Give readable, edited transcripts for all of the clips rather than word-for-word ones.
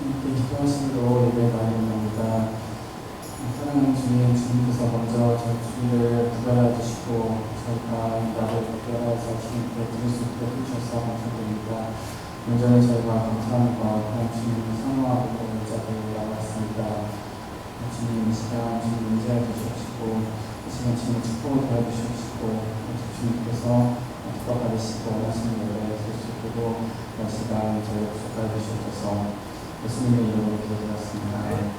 주님께 기도하심으로 예배 드립니다. 사랑하는 주님, 주님께서 먼저 저희 주위를 구별해 주시고 저희가 나를 구별해서 주님께 드릴 수 있게 해주셔서 감사드립니다. 온전히 저희가 감사하는 것, 주님을 사모하고 있는 자들이 나왔습니다. 주님, 이 시간 주님 인자해 주시옵시고 이 시간 주님 축복을 더해 주시옵시고 주님께서 기뻐 받으시고 원하시는 예배에 설 수 있도록 이 시간 저희 축복해 주시옵소서. 예수님의 이름으로 기도드렸습니다.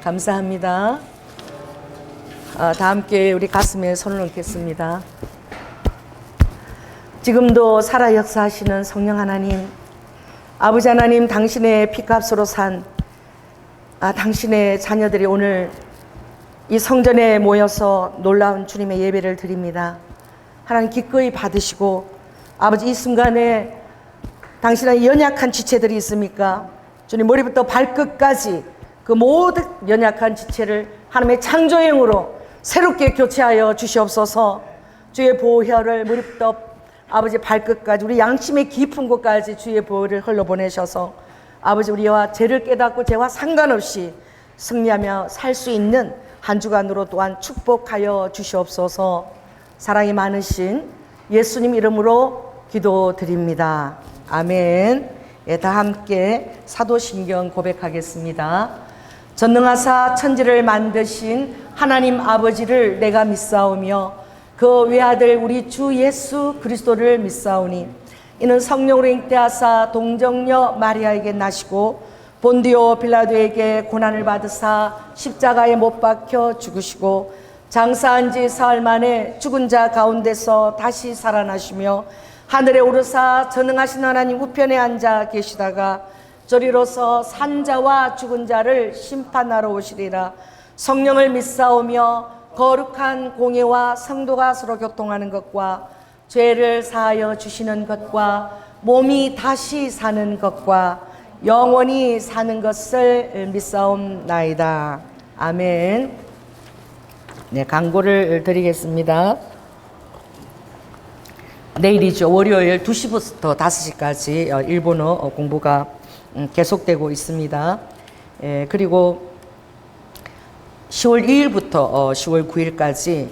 감사합니다. 다 함께 우리 가슴에 손을 얹겠습니다. 지금도 살아 역사하시는 성령 하나님, 아버지 하나님, 당신의 피값으로 산 당신의 자녀들이 오늘 이 성전에 모여서 놀라운 주님의 예배를 드립니다. 하나님 기꺼이 받으시고, 아버지 이 순간에 당신의 연약한 지체들이 있습니까? 주님 머리부터 발끝까지 그 모든 연약한 지체를 하나님의 창조의 영으로 새롭게 교체하여 주시옵소서. 주의 보혈을 머리부터 아버지 발끝까지 우리 양심의 깊은 곳까지 주의 보혈을 흘러보내셔서 아버지 우리와 죄를 깨닫고 죄와 상관없이 승리하며 살 수 있는 한 주간으로 또한 축복하여 주시옵소서. 사랑이 많으신 예수님 이름으로 기도드립니다. 아멘. 다 함께 사도신경 고백하겠습니다. 전능하사 천지를 만드신 하나님 아버지를 내가 믿사오며 그 외아들 우리 주 예수 그리스도를 믿사오니 이는 성령으로 잉태하사 동정녀 마리아에게 나시고 본디오 빌라도에게 고난을 받으사 십자가에 못 박혀 죽으시고 장사한 지 사흘 만에 죽은 자 가운데서 다시 살아나시며 하늘에 오르사 전능하신 하나님 우편에 앉아 계시다가 저리로서 산자와 죽은 자를 심판하러 오시리라. 성령을 믿사오며 거룩한 공예와 성도가 서로 교통하는 것과 죄를 사하여 주시는 것과 몸이 다시 사는 것과 영원히 사는 것을 믿사옵나이다. 아멘. 네, 광고를 드리겠습니다. 내일이죠. 월요일 2시부터 5시까지 일본어 공부가 계속되고 있습니다. 그리고 10월 2일부터 10월 9일까지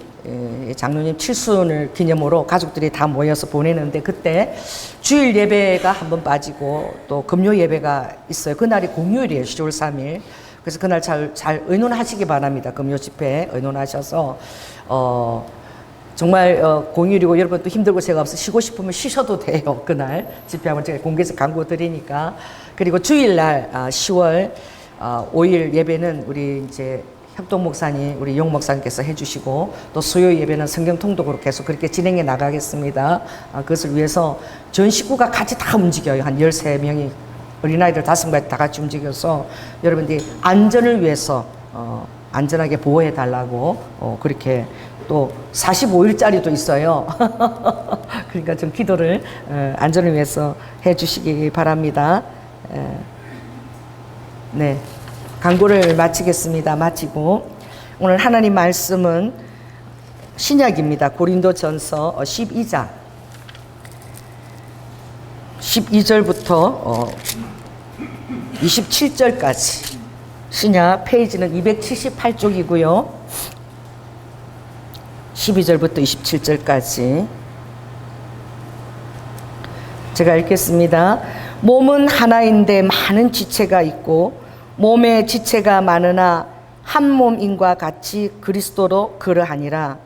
장로님 칠순을 기념으로 가족들이 다 모여서 보내는데 그때 주일 예배가 한번 빠지고 또 금요 예배가 있어요. 그날이 공휴일이에요. 10월 3일. 그래서 그날 잘 의논하시기 바랍니다. 금요 집회 의논하셔서 정말 공휴일이고 여러분 또 힘들고 제가 없어 쉬고 싶으면 쉬셔도 돼요. 그날 집회하면 제가 공개해서 광고 드리니까. 그리고 주일날 10월 5일 예배는 우리 이제 협동 목사님, 우리 용 목사님께서 해주시고 또 수요 예배는 성경 통독으로 계속 그렇게 진행해 나가겠습니다. 그것을 위해서 전 식구가 같이 다 움직여요. 한 13명이 어린아이들 5명까지 다 같이 움직여서 여러분들이 안전을 위해서 안전하게 보호해 달라고 그렇게 또 45일짜리도 있어요. 그러니까 좀 기도를 안전을 위해서 해 주시기 바랍니다. 네, 광고를 마치겠습니다. 마치고 오늘 하나님 말씀은 신약입니다. 고린도전서 12장 12절부터 27절까지 신약 페이지는 278쪽이고요. 12절부터 27절까지 제가 읽겠습니다. 몸은 하나인데 많은 지체가 있고 몸에 지체가 많으나 한 몸인과 같이 그리스도로 그러하니라.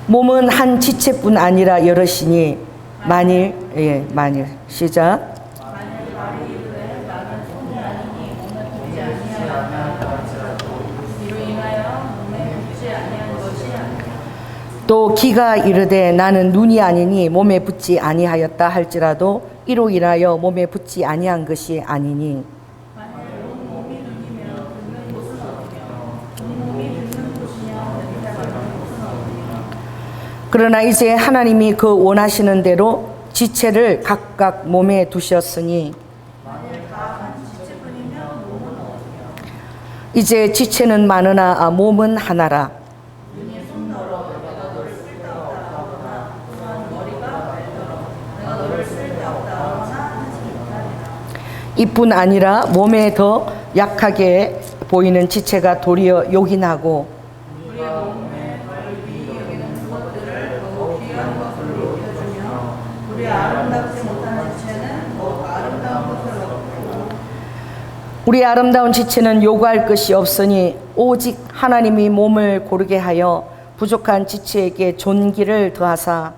몸은 한 지체뿐 아니라 여럿이니 만일 시작. 또 기가 이르되 나는 눈이 아니니 몸에 붙지 아니하였다 할지라도 이로 인하여 몸에 붙지 아니한 것이 아니니. 그러나 이제 하나님이 그 원하시는 대로 지체를 각각 몸에 두셨으니 이제 지체는 많으나 몸은 하나라. 이뿐 아니라 몸에 더 약하게 보이는 지체가 도리어 요긴하고 우리 아름다운 지체는 요구할 것이 없으니 오직 하나님이 몸을 고르게 하여 부족한 지체에게 존귀를 더하사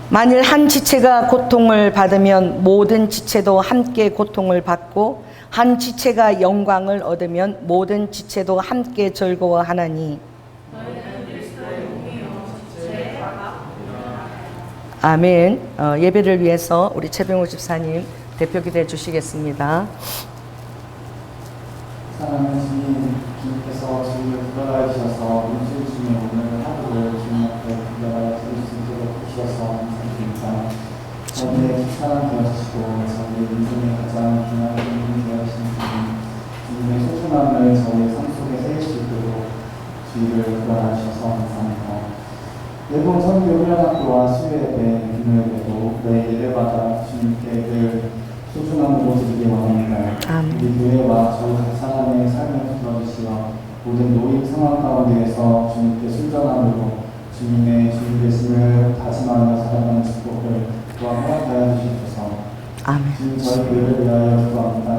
만일 한 지체가 고통을 받으면 모든 지체도 함께 고통을 받고 한 지체가 영광을 얻으면 모든 지체도 함께 즐거워하나니. 아멘. 예배를 위해서 우리 최병호 집사님 대표 기도해 주시겠습니다. 사랑하는 주님, 주님께서 저희를 부활하여 주셔서 일주일 중에 오늘 하루를 주님 앞에 부활하여 드릴 수 있도록 주셔서 감사드립니다. 저희의 사랑 되어주시고 저희의 인생의 가장 귀한 인물이 되어주신 주님의 소중함을 저희의 삶 속에 세울 수 있도록 주의를 부활하여 주셔서 감사합니다. 일본 선교 훈련학교와 수요예배, 금요예배도 매 예배마다 주님께 늘 소중한 모습이기 원합니다. 아멘. 우리 교회와 저희 각 사람의 삶을 들어주시어 모든 노임 상황 가운데에서 주님께 순전함으로 주님 되심을 다짐하며 살아가는 축복을 또한 허락하여 주시옵소서. 아멘. 주님 저희 교회를 위하여 기도합니다.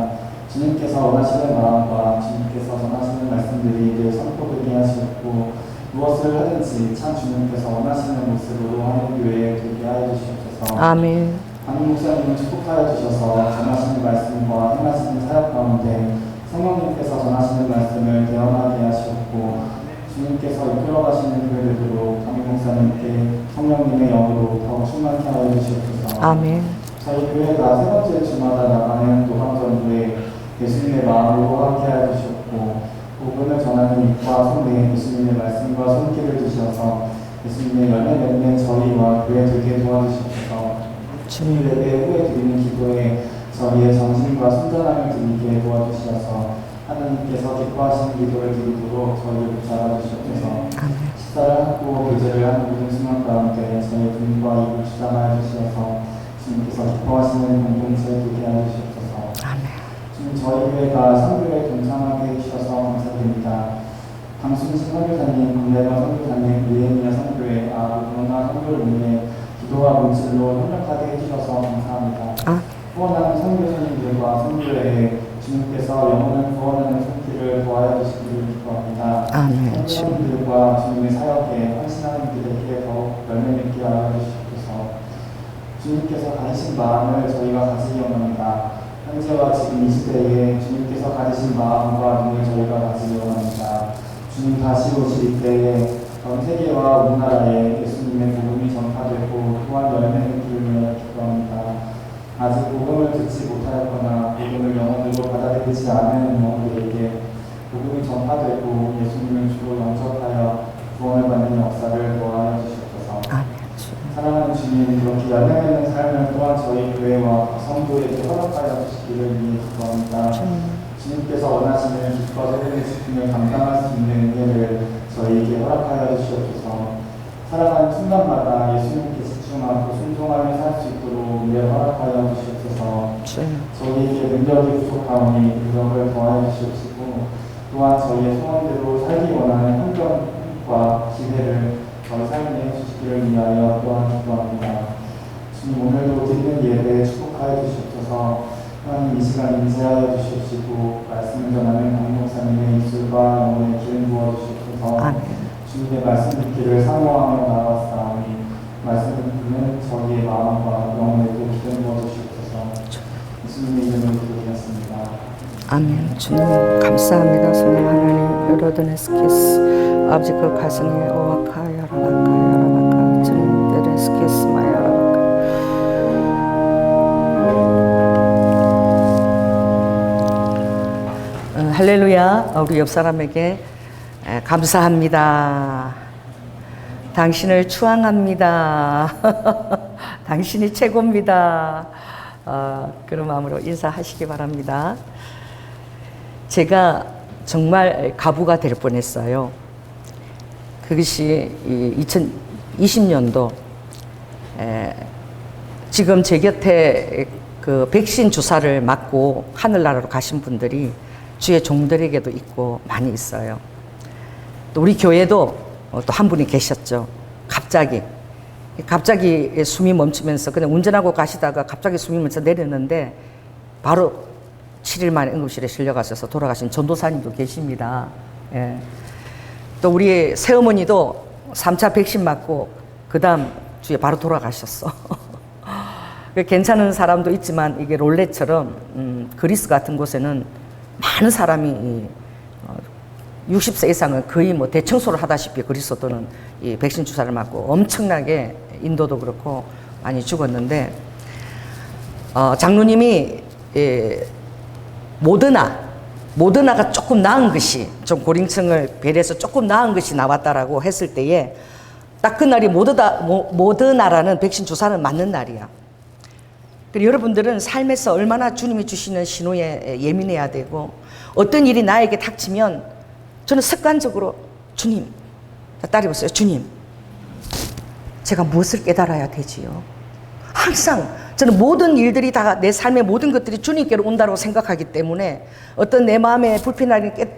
주님께서 원하시는 마음과 주님께서 전하시는 말씀들이 늘 선포되게 하시옵고 무엇을 하든지 참 주님께서 원하시는 모습으로 하는 교회에 되게 하여 주시옵소서. 아멘. 담임 목사님을 축복하여 주셔서 전하시는 말씀과 행하시는 사역 가운데 성령님께서 전하시는 말씀을 대언하게 하시옵고 주님께서 이끌어가시는 교회를 두고 담임 목사님께 성령님의 영으로 더욱 충만케 하여 주시옵소서. 아멘. 저희 교회가 세 번째 주마다 나가는 도방전도에 예수님의 마음으로 함께하여 주셨고 복음을 전하는 입과 손에 예수님의 말씀과 손길을 주셔서 예수님의 열매 맺는 저희와 교회 되게 도와주시옵소서. 주님 예배 후에 드리는 기도에 저희의 정신과 순전함을 드리게 도와주셔서 하나님께서 기뻐하시는 기도를 드리도록 저희를 붙잡아주시옵소서. 식사를 하고 교제를 하는 모든 순간 가운데 저희 눈과 입을 주장하여 주셔서 주님께서 기뻐하시는 공동체 되게 하여 주시옵소서. 주님 저희 교회가 선교에 동참하게 해주셔서 감사드립니다. 강순신 선교사님, 국내관 선교사님, 리에미아 선교회, 아부나 선교를 위해 기도와 문질로 협력하게 해주셔서 감사합니다. 후원하는 선교사님들과 선교회에 주님께서 영혼을 구원하는 손길을 도와여 주시기를 기도합니다. 선교사님들과 주님의 사역에 헌신하는 이들에게 더욱 열매맺게 하여 주시옵소서. 주님께서 가지신 마음을 저희가 가지기 원합니다. 현재와 지금 이 시대에 주님께서 가지신 마음과 눈을 저희가 가지기 원합니다. 주님 다시 오실 때에 전 세계와 우리나라에 예수님의 복음이 전파되고 또한 열매를 기르며 기도합니다. 아직 복음을 듣지 못하였거나 복음을 영혼으로 받아들이지 않은 영혼들에게 복음이 전파되고 예수님을 주로 영접하여 구원을 받는 역사를 도와여 주시옵소서. 사랑하는 주님, 그렇게 열매맺는 삶을 또한 저희 교회와 성도에게 허락하여 주시기를 위해 기도합니다. 주님께서 원하시는 기뻐 세례의 직분을 감당할 수 있는 은혜를 저희에게 허락하여 주시옵소서. 살아가는 순간마다 예수님께 집중하고 순종하며 살 수 있도록 은혜를 허락하여 주시옵소서. 저희에게 능력이 부족하오니 능력을 더하여 주시옵시고 또한 저희의 소원대로 살기 원하는 환경과 기회를 저희 삶에 주시기를 위하여 또한 기도합니다. 주님 오늘도 드리는 예배 축복하여 주시옵소서. 하나님 이 시간 인지하여 주시옵시고 말씀을 전하는 담임 목사님의 입술과 영혼에 기름 부어 주시옵소서. 주님의 말씀 듣기를 사모하며 나아가사오니 말씀을 듣는 저희의 마음과 영혼에도 기름 부어 주시옵소서. 예수님의 이름으로 기도드렸습니다. 아멘. 주님 감사합니다. 성령 하나님 여러드네스키스 아버지 그 가정에 오와카 야라바카 주님 데레스키스 마야라바카 할렐루야. 우리 옆 사람에게 감사합니다. 당신을 추앙합니다. 당신이 최고입니다. 그런 마음으로 인사하시기 바랍니다. 제가 정말 가부가 될 뻔했어요. 그것이 2020년도 지금 제 곁에 그 백신 주사를 맞고 하늘나라로 가신 분들이 주의 종들에게도 있고 많이 있어요. 또 우리 교회도 또 한 분이 계셨죠. 갑자기 숨이 멈추면서 그냥 운전하고 가시다가 갑자기 숨이 멈춰 내렸는데 바로 7일 만에 응급실에 실려가셔서 돌아가신 전도사님도 계십니다. 예. 또 우리 새어머니도 3차 백신 맞고 그 다음 주에 바로 돌아가셨어. 괜찮은 사람도 있지만 이게 롤렛처럼 그리스 같은 곳에는 많은 사람이 60세 이상은 거의 뭐 대청소를 하다시피 그리스도는 이 백신 주사를 맞고 엄청나게 인도도 그렇고 많이 죽었는데 장로님이 모더나가 조금 나은 것이 좀 고령층을 배려해서 조금 나은 것이 나왔다라고 했을 때에 딱 그날이 모더나라는 백신 주사는 맞는 날이야. 그리고 여러분들은 삶에서 얼마나 주님이 주시는 신호에 예민해야 되고 어떤 일이 나에게 닥치면 저는 습관적으로 주님, 따라해보세요. 주님, 제가 무엇을 깨달아야 되지요? 항상 저는 모든 일들이 다 내 삶의 모든 것들이 주님께로 온다고 생각하기 때문에 어떤 내 마음에 불편하게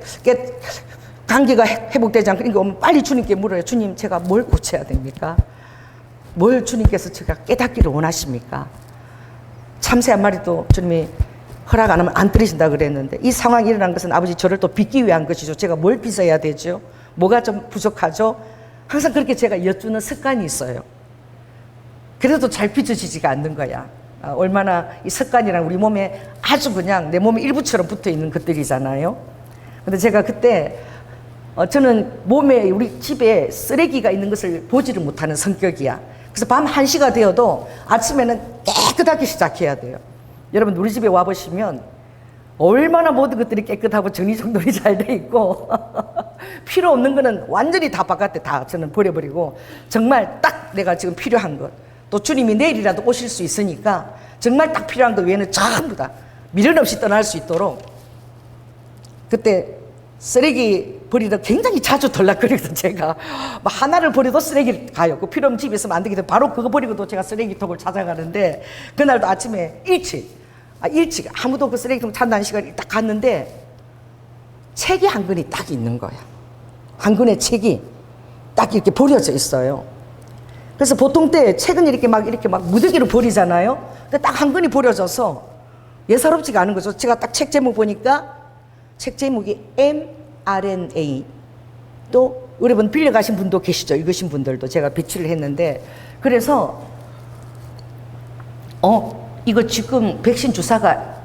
관계가 회복되지 않고 이거 오면 빨리 주님께 물어요. 주님, 제가 뭘 고쳐야 됩니까? 뭘 주님께서 제가 깨닫기를 원하십니까? 참새 한 마리도 주님이 허락 안 하면 안 들으신다 그랬는데 이 상황이 일어난 것은 아버지 저를 또 빚기 위한 것이죠. 제가 뭘 빚어야 되죠? 뭐가 좀 부족하죠? 항상 그렇게 제가 여쭈는 습관이 있어요. 그래도 잘 빚어지지가 않는 거야. 얼마나 이 습관이랑 우리 몸에 아주 그냥 내 몸의 일부처럼 붙어 있는 것들이잖아요. 근데 제가 그때 저는 몸에 우리 집에 쓰레기가 있는 것을 보지를 못하는 성격이야. 그래서 밤 1시가 되어도 아침에는 깨끗하게 시작해야 돼요. 여러분 우리 집에 와보시면 얼마나 모든 것들이 깨끗하고 정리정돈이 잘 돼 있고 필요 없는 거는 완전히 다 바깥에 다 저는 버려버리고 정말 딱 내가 지금 필요한 것, 또 주님이 내일이라도 오실 수 있으니까 정말 딱 필요한 것 외에는 전부 다 미련 없이 떠날 수 있도록 그때 쓰레기 버리다 굉장히 자주 덜락거리거든. 제가 막 하나를 버려도 쓰레기를 가요. 그 필요 없는 집에 있으면 안 되기 때문에 바로 그거 버리고도 제가 쓰레기통을 찾아가는데 그날도 아침에 일찍 아무도 그 쓰레기통 찾는 시간에 딱 갔는데 책이 한 권이 딱 있는 거야. 한 권의 책이 딱 이렇게 버려져 있어요. 그래서 보통 때 책은 이렇게 막 무더기로 버리잖아요. 근데 딱 한 권이 버려져서 예사롭지가 않은 거죠. 제가 딱 책 제목 보니까 책 제목이 mRNA. 또 여러분 빌려가신 분도 계시죠. 읽으신 분들도 제가 배치를 했는데 그래서 이거 지금 백신 주사가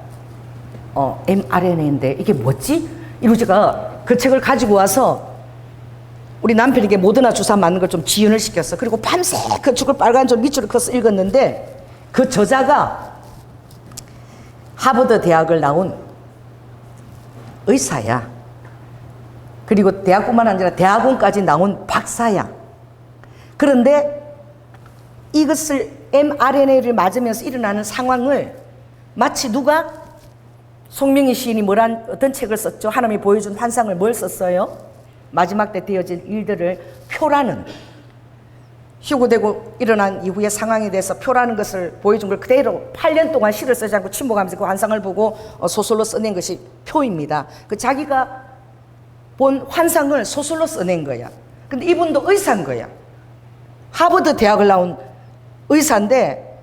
mRNA인데 이게 뭐지? 이러고 제가 그 책을 가지고 와서 우리 남편에게 모더나 주사 맞는 걸 좀 지연을 시켰어. 그리고 밤새 그 책을 빨간 줄 밑줄을 그어서 읽었는데 그 저자가 하버드 대학을 나온 의사야. 그리고 대학뿐만 아니라 대학원까지 나온 박사야. 그런데 이것을 mRNA를 맞으면서 일어나는 상황을 마치 누가 송명희 시인이 어떤 책을 썼죠? 하나님이 보여준 환상을 뭘 썼어요? 마지막 때 되어질 일들을 표라는, 휴고되고 일어난 이후의 상황에 대해서 표라는 것을 보여준 걸 그대로 8년 동안 시를 쓰지 않고 침묵하면서 그 환상을 보고 소설로 써낸 것이 표입니다. 그 자기가 본 환상을 소설로 써낸 거야. 근데 이분도 의사인 거야. 하버드 대학을 나온 의사인데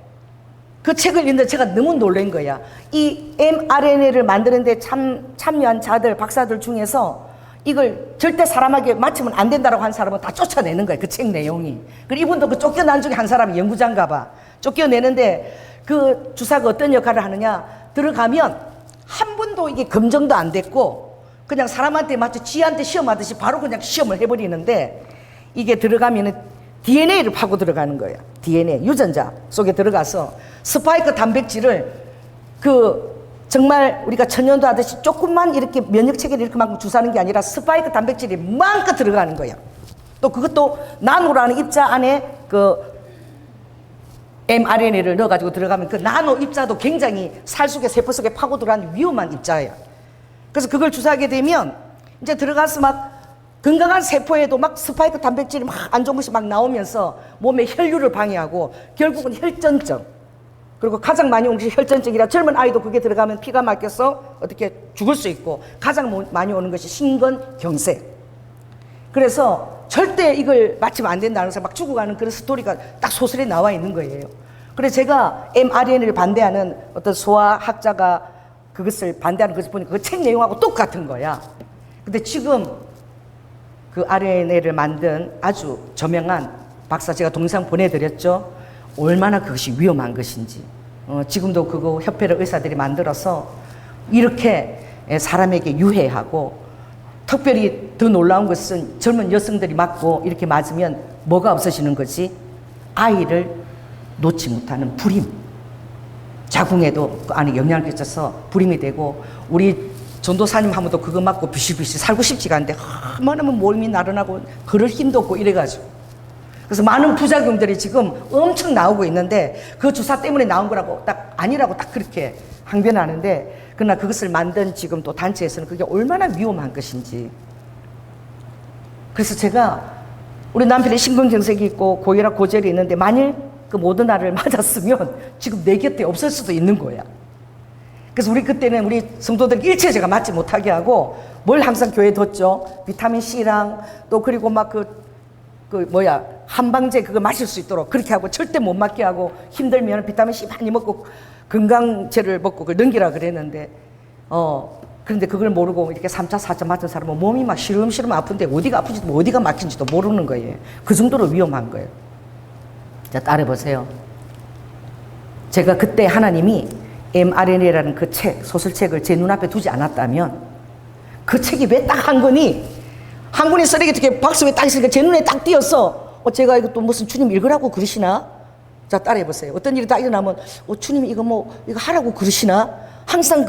그 책을 읽는데 제가 너무 놀란 거야. 이 mRNA를 만드는데 참여한 자들, 박사들 중에서 이걸 절대 사람에게 맞추면 안 된다라고 한 사람은 다 쫓아내는 거예요. 그 책 내용이. 그리고 이분도 그 쫓겨난 중에 한 사람이 연구자인가 봐. 쫓겨내는데 그 주사가 어떤 역할을 하느냐. 들어가면 한 번도 이게 검증도 안 됐고 그냥 사람한테 마치 쥐한테 시험하듯이 바로 그냥 시험을 해버리는데 이게 들어가면은 DNA를 파고 들어가는 거예요. DNA, 유전자 속에 들어가서 스파이크 단백질을 정말 우리가 천연도 하듯이 조금만 이렇게 면역체계를 이렇게만큼 주사하는 게 아니라 스파이크 단백질이 마음껏 들어가는 거야. 또 그것도 나노라는 입자 안에 그 mRNA를 넣어가지고 들어가면 그 나노 입자도 굉장히 살 속에 세포 속에 파고 들어가는 위험한 입자예요. 그래서 그걸 주사하게 되면 이제 들어가서 막 건강한 세포에도 막 스파이크 단백질이 막 안 좋은 것이 막 나오면서 몸의 혈류를 방해하고 결국은 혈전증, 그리고 가장 많이 오는 것이 혈전증이라 젊은 아이도 그게 들어가면 피가 막혀서 어떻게 죽을 수 있고 가장 많이 오는 것이 심근경색. 그래서 절대 이걸 맞추면 안 된다는 사람 막 죽어가는 그런 스토리가 딱 소설에 나와 있는 거예요. 그래서 제가 mRNA를 반대하는 어떤 소아학자가 그것을 반대하는 것을 보니까 그 책 내용하고 똑같은 거야. 근데 지금 그 RNA를 만든 아주 저명한 박사 제가 동영상 보내드렸죠. 얼마나 그것이 위험한 것인지. 지금도 그거 협회를 의사들이 만들어서 이렇게 사람에게 유해하고, 특별히 더 놀라운 것은 젊은 여성들이 맞고 이렇게 맞으면 뭐가 없어지는 거지? 아이를 놓지 못하는 불임. 자궁에도 그 안에 영향을 끼쳐서 불임이 되고, 우리 전도사님 한 번도 그거 맞고 비실비실 살고 싶지가 않은데 얼마나 몸이 나른하고 걸을 힘도 없고 이래가지고. 그래서 많은 부작용들이 지금 엄청 나오고 있는데 그 주사 때문에 나온 거라고 딱 아니라고 딱 그렇게 항변하는데, 그러나 그것을 만든 지금 또 단체에서는 그게 얼마나 위험한 것인지. 그래서 제가 우리 남편이 심근경색이 있고 고혈압 고지혈이 있는데 만일 그 모든 알을 맞았으면 지금 내 곁에 없을 수도 있는 거야. 그래서 우리 그때는 우리 성도들 일체 제가 맞지 못하게 하고 뭘 항상 교회에 뒀죠. 비타민 C랑 또 그리고 막 한방제 그거 마실 수 있도록 그렇게 하고 절대 못 맞게 하고 힘들면 비타민 C 많이 먹고 건강제를 먹고 그걸 넘기라 그랬는데 그런데 그걸 모르고 이렇게 3차, 4차 맞은 사람은 몸이 막 시름시름 아픈데 어디가 아픈지도 어디가 막힌지도 모르는 거예요. 그 정도로 위험한 거예요. 자, 따라해보세요. 제가 그때 하나님이 mRNA라는 그 책, 소설책을 제 눈앞에 두지 않았다면 그 책이 왜 딱 한 권이 쓰레기 어떻게 박스 왜 딱 있으니까 제 눈에 딱 띄었어. 제가 이거 또 무슨 주님 읽으라고 그러시나? 자, 따라해보세요. 어떤 일이 딱 일어나면 주님 이거 이거 하라고 그러시나? 항상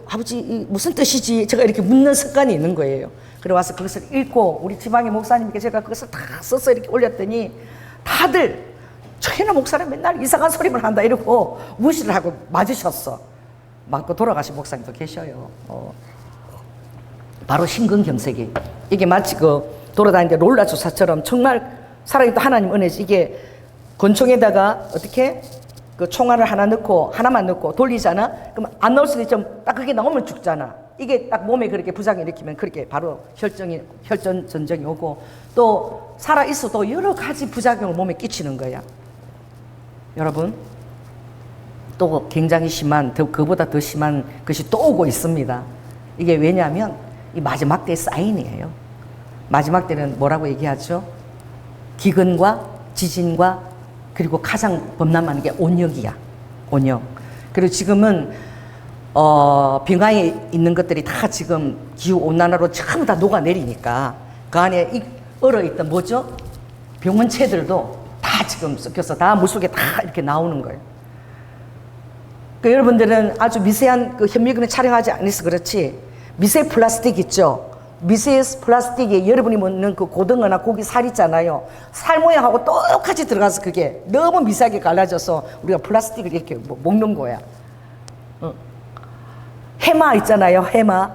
아버지 무슨 뜻이지? 제가 이렇게 묻는 습관이 있는 거예요. 그래 와서 그것을 읽고 우리 지방의 목사님께 제가 그것을 다 써서 이렇게 올렸더니 다들 최나 목사는 맨날 이상한 소리만 한다 이러고 무시를 하고 맞으셨어. 맞고 돌아가신 목사님도 계셔요. 바로 심근경색이 이게 마치 돌아다니는데 롤라 주사처럼 정말 살아있던 하나님 은혜지. 이게 권총에다가 어떻게 총알을 하나만 넣고 돌리잖아. 그럼 안 나올 수도 있지만 딱 그게 나오면 죽잖아. 이게 딱 몸에 그렇게 부작용 일으키면 그렇게 바로 혈전 전쟁이 오고 또 살아 있어도 여러 가지 부작용을 몸에 끼치는 거야. 여러분, 또 굉장히 그보다 더 심한 것이 또 오고 있습니다. 이게 왜냐하면 이 마지막 때의 사인이에요. 마지막 때는 뭐라고 얘기하죠? 기근과 지진과 그리고 가장 범람하는 게 온역이야. 온역. 그리고 지금은 빙하에 있는 것들이 다 지금 기후온난화로 전부 다 녹아내리니까 그 안에 얼어있던 병원체들도 다 지금 섞여서 다 물속에 다 이렇게 나오는 거예요. 여러분들은 아주 미세한 현미경을 촬영하지 않아서 그렇지 미세 플라스틱 있죠? 미세 플라스틱에 여러분이 먹는 그 고등어나 고기 살 있잖아요. 살 모양하고 똑같이 들어가서 그게 너무 미세하게 갈라져서 우리가 플라스틱을 이렇게 먹는 거야. 해마 있잖아요. 해마.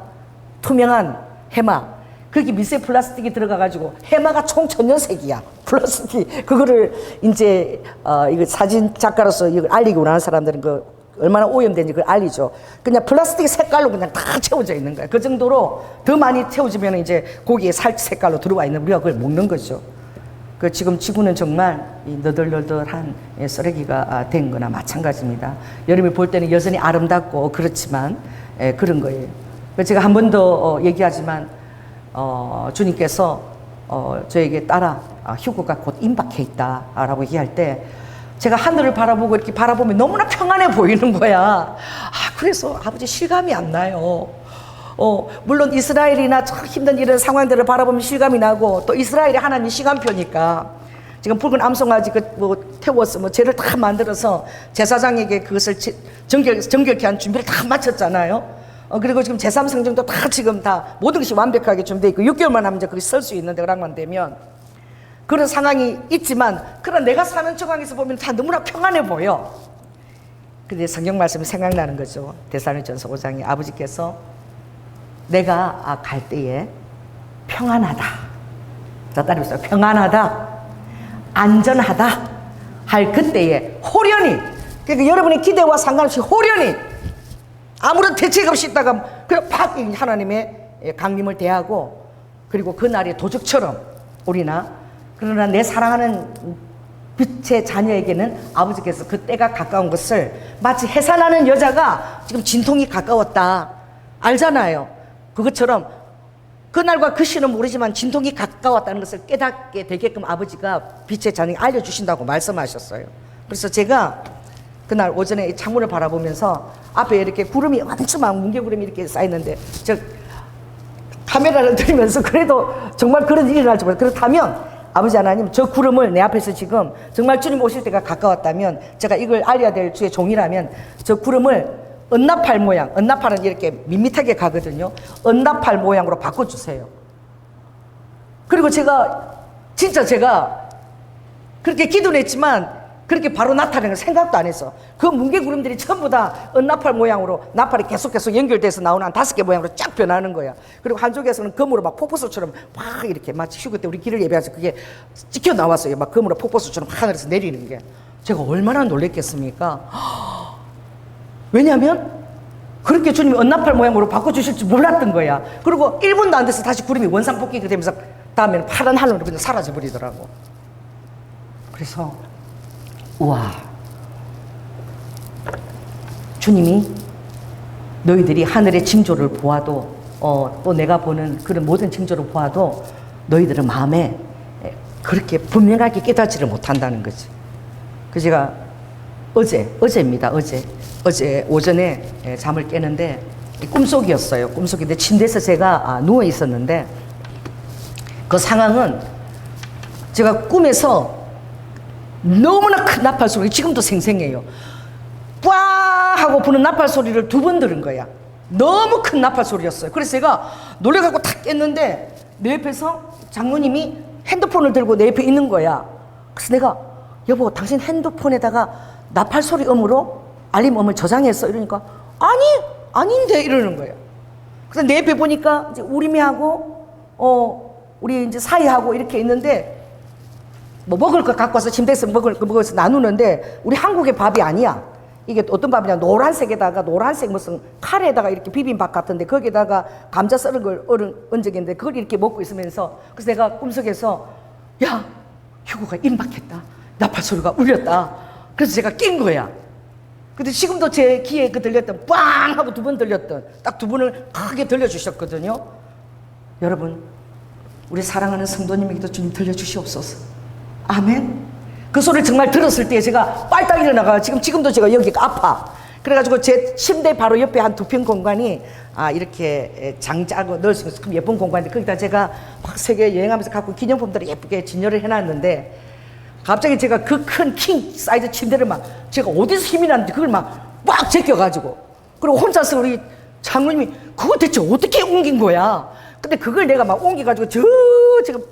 투명한 해마. 거기 미세 플라스틱이 들어가가지고 해마가 총 천연색이야. 플라스틱. 그거를 이제 이거 사진 작가로서 이걸 알리기 원하는 사람들은 얼마나 오염된지 그걸 알리죠. 그냥 플라스틱 색깔로 그냥 다 채워져 있는 거야. 그 정도로 더 많이 채워지면 이제 고기에 살 색깔로 들어와 있는 우리가 그걸 먹는 거죠. 지금 지구는 정말 이 너덜너덜한 쓰레기가 된 거나 마찬가지입니다. 여러분이 볼 때는 여전히 아름답고 그렇지만 그런 거예요. 제가 한 번 더 얘기하지만 주님께서 저에게 따라 휴거가 곧 임박해 있다라고 얘기할 때 제가 하늘을 바라보고 이렇게 바라보면 너무나 평안해 보이는 거야. 그래서 아버지 실감이 안 나요. 물론 이스라엘이나 참 힘든 이런 상황들을 바라보면 실감이 나고 또 이스라엘이 하나님 시간표니까 지금 붉은 암송아지 태워서 죄를 다 만들어서 제사장에게 그것을 정결케 한 준비를 다 마쳤잖아요. 그리고 지금 제3성정도 다 지금 다 모든 것이 완벽하게 준비되어 있고 6개월만 하면 이제 거기 설 수 있는데 그랑만 되면 그런 상황이 있지만 그런 내가 사는 정황에서 보면 다 너무나 평안해 보여. 근데 성경 말씀이 생각나는 거죠. 데살로니가전서 5장에 아버지께서 내가 갈 때에 평안하다. 자, 따라해보세요. 평안하다. 안전하다. 할 그때에 호련히. 그러니까 여러분의 기대와 상관없이 호련히 아무런 대책 없이 있다가 그냥 팍 하나님의 강림을 대하고 그리고 그날의 도적처럼 그러나 내 사랑하는 빛의 자녀에게는 아버지께서 그 때가 가까운 것을 마치 해산하는 여자가 지금 진통이 가까웠다 알잖아요. 그것처럼 그날과 그 시는 모르지만 진통이 가까웠다는 것을 깨닫게 되게끔 아버지가 빛의 자녀에게 알려주신다고 말씀하셨어요. 그래서 제가 그날 오전에 창문을 바라보면서 앞에 이렇게 구름이 엄청난 뭉게구름이 이렇게 쌓였는데 저 카메라를 들면서 그래도 정말 그런 일이 날 줄 몰랐어요. 그렇다면 아버지 하나님 저 구름을 내 앞에서 지금 정말 주님 오실 때가 가까웠다면 제가 이걸 알려야 될 주의 종이라면 저 구름을 은나팔 모양, 은나팔은 이렇게 밋밋하게 가거든요. 은나팔 모양으로 바꿔주세요. 그리고 제가 그렇게 기도를 했지만 그렇게 바로 나타나는 생각도 안 했어. 그 뭉게구름들이 전부 다 은나팔 모양으로 나팔이 계속 연결돼서 나오는 한 5개 모양으로 쫙 변하는 거야. 그리고 한쪽에서는 검으로 막 폭포수처럼 막 이렇게 마치 휴거 때 우리 길을 예배하서 그게 찍혀 나왔어요. 막 검으로 폭포수처럼 하늘에서 내리는 게. 제가 얼마나 놀랬겠습니까? 왜냐하면 그렇게 주님이 언나팔 모양으로 바꿔주실 줄 몰랐던 거야. 그리고 1분도 안 돼서 다시 구름이 원상복귀가 되면서 다음에는 파란 하늘로 그냥 사라져버리더라고. 그래서 우와, 주님이 너희들이 하늘의 징조를 보아도 또 내가 보는 그런 모든 징조를 보아도 너희들은 마음에 그렇게 분명하게 깨닫지를 못한다는 거지. 그래서 제가 어제입니다. 어제 오전에 잠을 깨는데 꿈속이었어요. 꿈속인데 침대에서 제가 누워 있었는데 그 상황은 제가 꿈에서 너무나 큰 나팔 소리, 지금도 생생해요. 뿌아 하고 부는 나팔 소리를 2번 들은 거야. 너무 큰 나팔 소리였어요. 그래서 제가 놀래갖고 탁 깼는데 내 옆에서 장로님이 핸드폰을 들고 내 옆에 있는 거야. 그래서 내가 여보, 당신 핸드폰에다가 나팔 소리 음으로 알림음을 저장했어? 이러니까 아닌데 이러는 거예요. 그래서 내 옆에 보니까 이제 우리미하고 우리 이제 사이하고 이렇게 있는데 뭐 먹을 거 갖고 와서 침대에서 먹을 거 먹어서 나누는데 우리 한국의 밥이 아니야. 이게 어떤 밥이냐, 노란색에다가 노란색 무슨 카레에다가 이렇게 비빔밥 같은데 거기에다가 감자 썰은 걸 얹어있는데 그걸 이렇게 먹고 있으면서 그래서 내가 꿈속에서 야, 휴고가 임박했다. 나팔 소리가 울렸다. 그래서 제가 깬 거야. 근데 지금도 제 귀에 그 들렸던 빵 하고 2번 들렸던 딱 2번을 크게 들려주셨거든요. 여러분, 우리 사랑하는 성도님에게도 주님 들려주시옵소서. 아멘. 그 소리를 정말 들었을 때 제가 빨딱 일어나가 지금도 제가 여기가 아파. 그래가지고 제 침대 바로 옆에 한 2평 공간이 이렇게 장자고 넣을 수 있는 예쁜 공간인데 거기다 제가 막 세계 여행하면서 갖고 기념품들을 예쁘게 진열을 해놨는데 갑자기 제가 그 큰 킹 사이즈 침대를 막 제가 어디서 힘이 나는지 그걸 막 제껴가지고 그리고 혼자서 우리 장로님이 그거 대체 어떻게 옮긴 거야? 근데 그걸 내가 막 옮겨가지고 지금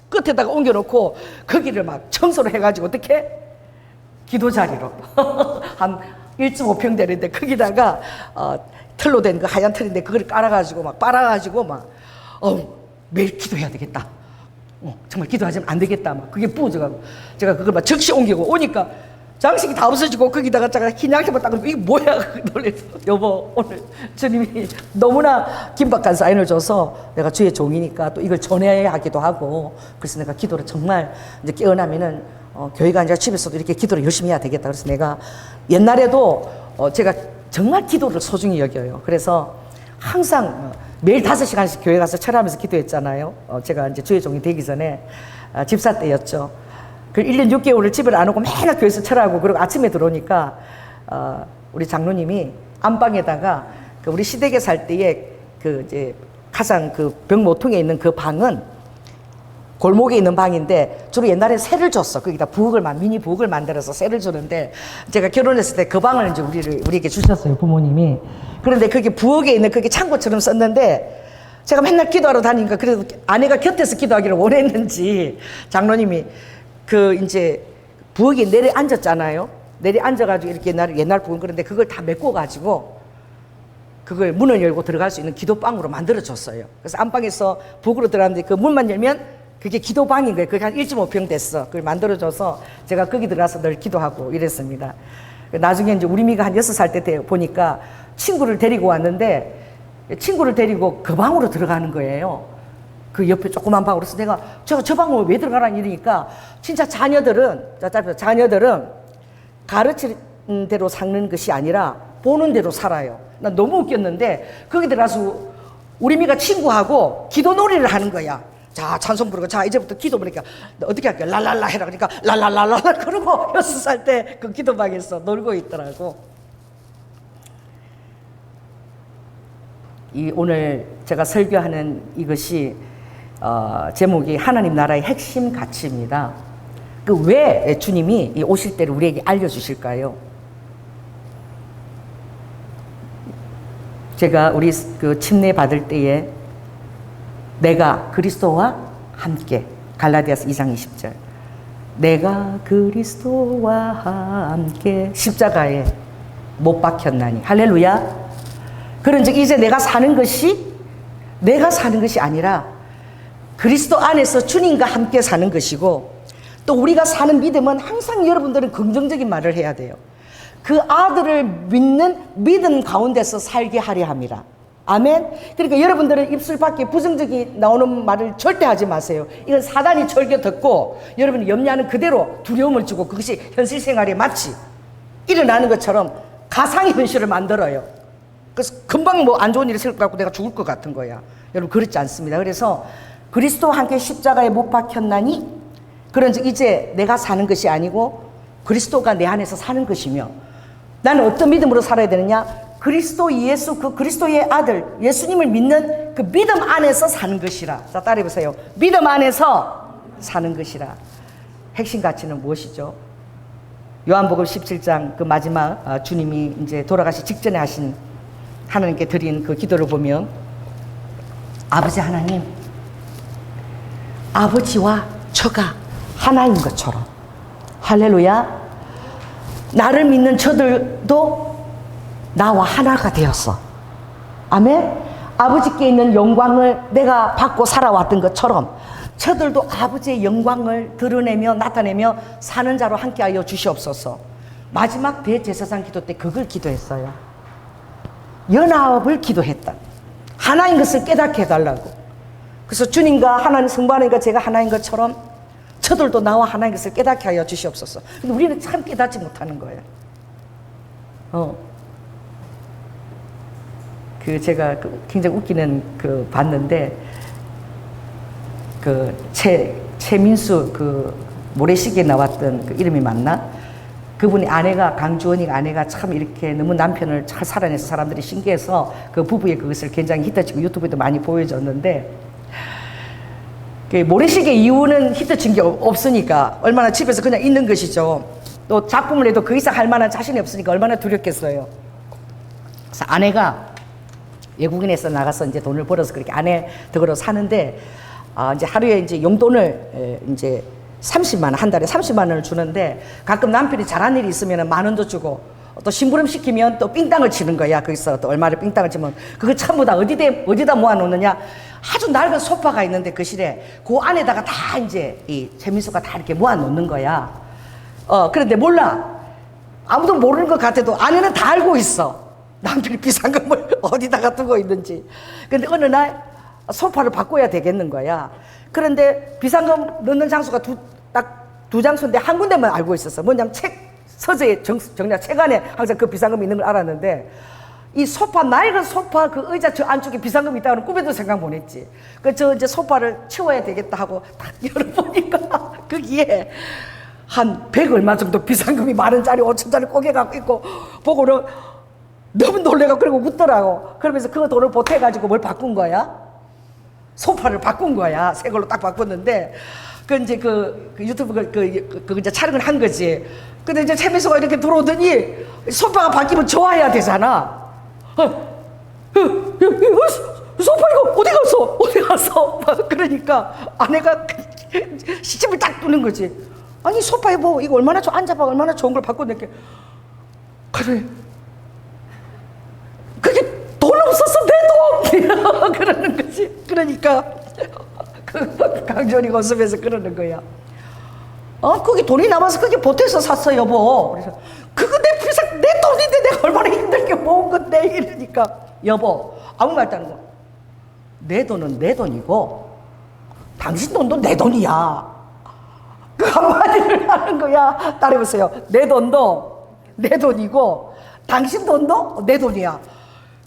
끝에다가 옮겨놓고 거기를 막 청소를 해가지고 어떻게? 기도 자리로 한 1.5평 되는데 거기다가 틀로 된 그 하얀 틀인데 그걸 깔아가지고 막 빨아가지고 매일 기도해야 되겠다. 정말 기도하지면 안 되겠다. 막 그게 부어져가지고 제가 그걸 막 적시 옮기고 오니까 장식이 다 없어지고 거기다가 제가 흰 양식만 딱 이게 뭐야? 놀래서 여보, 오늘 주님이 너무나 긴박한 사인을 줘서 내가 주의 종이니까 또 이걸 전해야 하기도 하고 그래서 내가 기도를 정말 이제 깨어나면은 교회가 아니라 집에서도 이렇게 기도를 열심히 해야 되겠다. 그래서 내가 옛날에도 제가 정말 기도를 소중히 여겨요. 그래서 항상 매일 5시간씩 교회 가서 철하면서 기도했잖아요. 제가 이제 주의 종이 되기 전에 집사 때였죠. 그 1년 6개월을 집을 안 오고 맨날 교회에서 철하고 그리고 아침에 들어오니까 우리 장로님이 안방에다가 그 우리 시댁에 살 때에 그 이제 가장 그 벽 모퉁이에 있는 그 방은 골목에 있는 방인데 주로 옛날에 새를 줬어. 거기다 미니 부엌을 만들어서 새를 주는데 제가 결혼했을 때 그 방을 이제 우리에게 주셨어요, 부모님이. 그런데 그게 부엌에 있는 그게 창고처럼 썼는데 제가 맨날 기도하러 다니니까 그래도 아내가 곁에서 기도하기를 원했는지 장로님이 그 이제 부엌에 내려 앉았잖아요. 내려 앉아가지고 이렇게 옛날 부엌 그런데 그걸 다 메꿔가지고 그걸 문을 열고 들어갈 수 있는 기도방으로 만들어줬어요. 그래서 안방에서 부엌으로 들어갔는데 그 문만 열면 그게 기도방인 거예요. 그게 한 1.5평 됐어. 그걸 만들어줘서 제가 거기 들어가서 늘 기도하고 이랬습니다. 나중에 이제 우리 미가 한 6살 때 보니까 친구를 데리고 왔는데 친구를 데리고 그 방으로 들어가는 거예요. 그 옆에 조그만 방으로. 그래서 내가 저 방으로 왜 들어가라니 이러니까 진짜 자녀들은 가르치는 대로 사는 것이 아니라 보는 대로 살아요. 난 너무 웃겼는데 거기 들어가서 우리 미가 친구하고 기도 놀이를 하는 거야. 자, 찬송 부르고, 자, 이제부터 기도 부르니까, 너 어떻게 할게? 랄랄라 해라. 그러니까, 랄랄랄라. 그러고 6살 때 그 기도방에서 놀고 있더라고. 오늘 제가 설교하는 이것이, 제목이 하나님 나라의 핵심 가치입니다. 왜 주님이 오실 때를 우리에게 알려주실까요? 제가 우리 그 침례 받을 때에 내가 그리스도와 함께 갈라디아서 2장 20절 내가 그리스도와 함께 십자가에 못 박혔나니 할렐루야. 그런즉 이제 내가 사는 것이 아니라 그리스도 안에서 주님과 함께 사는 것이고 또 우리가 사는 믿음은 항상 여러분들은 긍정적인 말을 해야 돼요. 그 아들을 믿는 믿음 가운데서 살게 하려 합니다. 아멘. 그러니까 여러분들은 입술 밖에 부정적이 나오는 말을 절대 하지 마세요. 이건 사단이 절개 듣고 여러분이 염려하는 그대로 두려움을 주고 그것이 현실 생활에 마치 일어나는 것처럼 가상의 현실을 만들어요. 그래서 금방 뭐 안 좋은 일이 생길 것 같고 내가 죽을 것 같은 거야. 여러분 그렇지 않습니다. 그래서 그리스도와 함께 십자가에 못 박혔나니 그런즉 이제 내가 사는 것이 아니고 그리스도가 내 안에서 사는 것이며 나는 어떤 믿음으로 살아야 되느냐? 그리스도 예수, 그 그리스도의 아들 예수님을 믿는 그 믿음 안에서 사는 것이라. 자, 따라해보세요. 믿음 안에서 사는 것이라. 핵심 가치는 무엇이죠? 요한복음 17장 그 마지막 주님이 이제 돌아가시 직전에 하신 하나님께 드린 그 기도를 보면 아버지 하나님, 아버지와 저가 하나인 것처럼, 할렐루야, 나를 믿는 저들도 나와 하나가 되었어. 아멘. 아버지께 있는 영광을 내가 받고 살아왔던 것처럼 저들도 아버지의 영광을 드러내며 나타내며 사는 자로 함께하여 주시옵소서. 마지막 대제사장 기도 때 그걸 기도했어요. 연합을 기도했다. 하나인 것을 깨닫게 해달라고. 그래서 주님과 하나님 성부하나님과 제가 하나인 것처럼 저들도 나와 하나인 것을 깨닫게 하여 주시옵소서. 근데 우리는 참 깨닫지 못하는 거예요. 제가 굉장히 웃기는 봤는데 최민수 모래시계에 나왔던 그 이름이 맞나? 그분이 아내가 강주원이가 아내가 참 이렇게 너무 남편을 잘 살아내서 사람들이 신기해서 그 부부의 그것을 굉장히 히트치고 유튜브에도 많이 보여줬는데 모래시계 이후는 히트친 게 없으니까 얼마나 집에서 그냥 있는 것이죠. 또 작품을 해도 그 이상 할 만한 자신이 없으니까 얼마나 두렵겠어요. 그래서 아내가 외국인에서 나가서 이제 돈을 벌어서 그렇게 아내 덕으로 사는데 이제 하루에 이제 용돈을 이제 30만 원, 한 달에 30만 원을 주는데 가끔 남편이 잘한 일이 있으면 10,000원도 주고 또 심부름 시키면 또 삥땅을 치는 거야. 거기서 또 얼마를 삥땅을 치면 그거 전부 다 어디다 모아놓느냐? 아주 낡은 소파가 있는데 그 실에 그 안에다가 다 이제 이 최민수가 다 이렇게 모아놓는 거야. 그런데 몰라. 아무도 모르는 것 같아도 아내는 다 알고 있어. 남편이 비상금을 어디다가 두고 있는지. 근데 어느 날 소파를 바꿔야 되겠는 거야. 그런데 비상금 넣는 장소가 딱 두 장소인데 한 군데만 알고 있었어. 뭐냐면 서재에 정리한 책 안에 항상 그 비상금이 있는 걸 알았는데 이 소파, 낡은 소파 그 의자 저 안쪽에 비상금이 있다고는 꿈에도 생각 못 했지. 저 이제 소파를 치워야 되겠다 하고 딱 열어보니까 거기에 한 100 얼마 정도 비상금이 10,000원짜리 5,000원짜리 꼬개갖고 있고 보고는 너무 놀래가 그러고 웃더라고. 그러면서 그 돈을 보태가지고 뭘 바꾼 거야? 소파를 바꾼 거야. 새 걸로 딱 바꿨는데 이제 유튜브 이제 촬영을 한 거지. 근데 이제 최민수가 이렇게 들어오더니 소파가 바뀌면 좋아해야 되잖아. 소파 이거 어디 갔어? 그러니까 아내가 시침을 딱 두는 거지. 아니 소파에 뭐 이거 얼마나 앉아봐 얼마나 좋은 걸 바꿨는데 그래. 그게 돈 없었어 내 돈. 그러는 거지. 그러니까 강전이가 웃으면서 그러는 거야. 그게 돈이 남아서 그게 보태서 샀어 여보. 그래서 그거 내 돈인데 내가 얼마나 힘들게 모은 건데 이러니까 여보 아무 말도 안 하고 내 돈은 내 돈이고 당신 돈도 내 돈이야. 그 한마디를 하는 거야. 따라해보세요. 내 돈도 내 돈이고 당신 돈도 내 돈이야.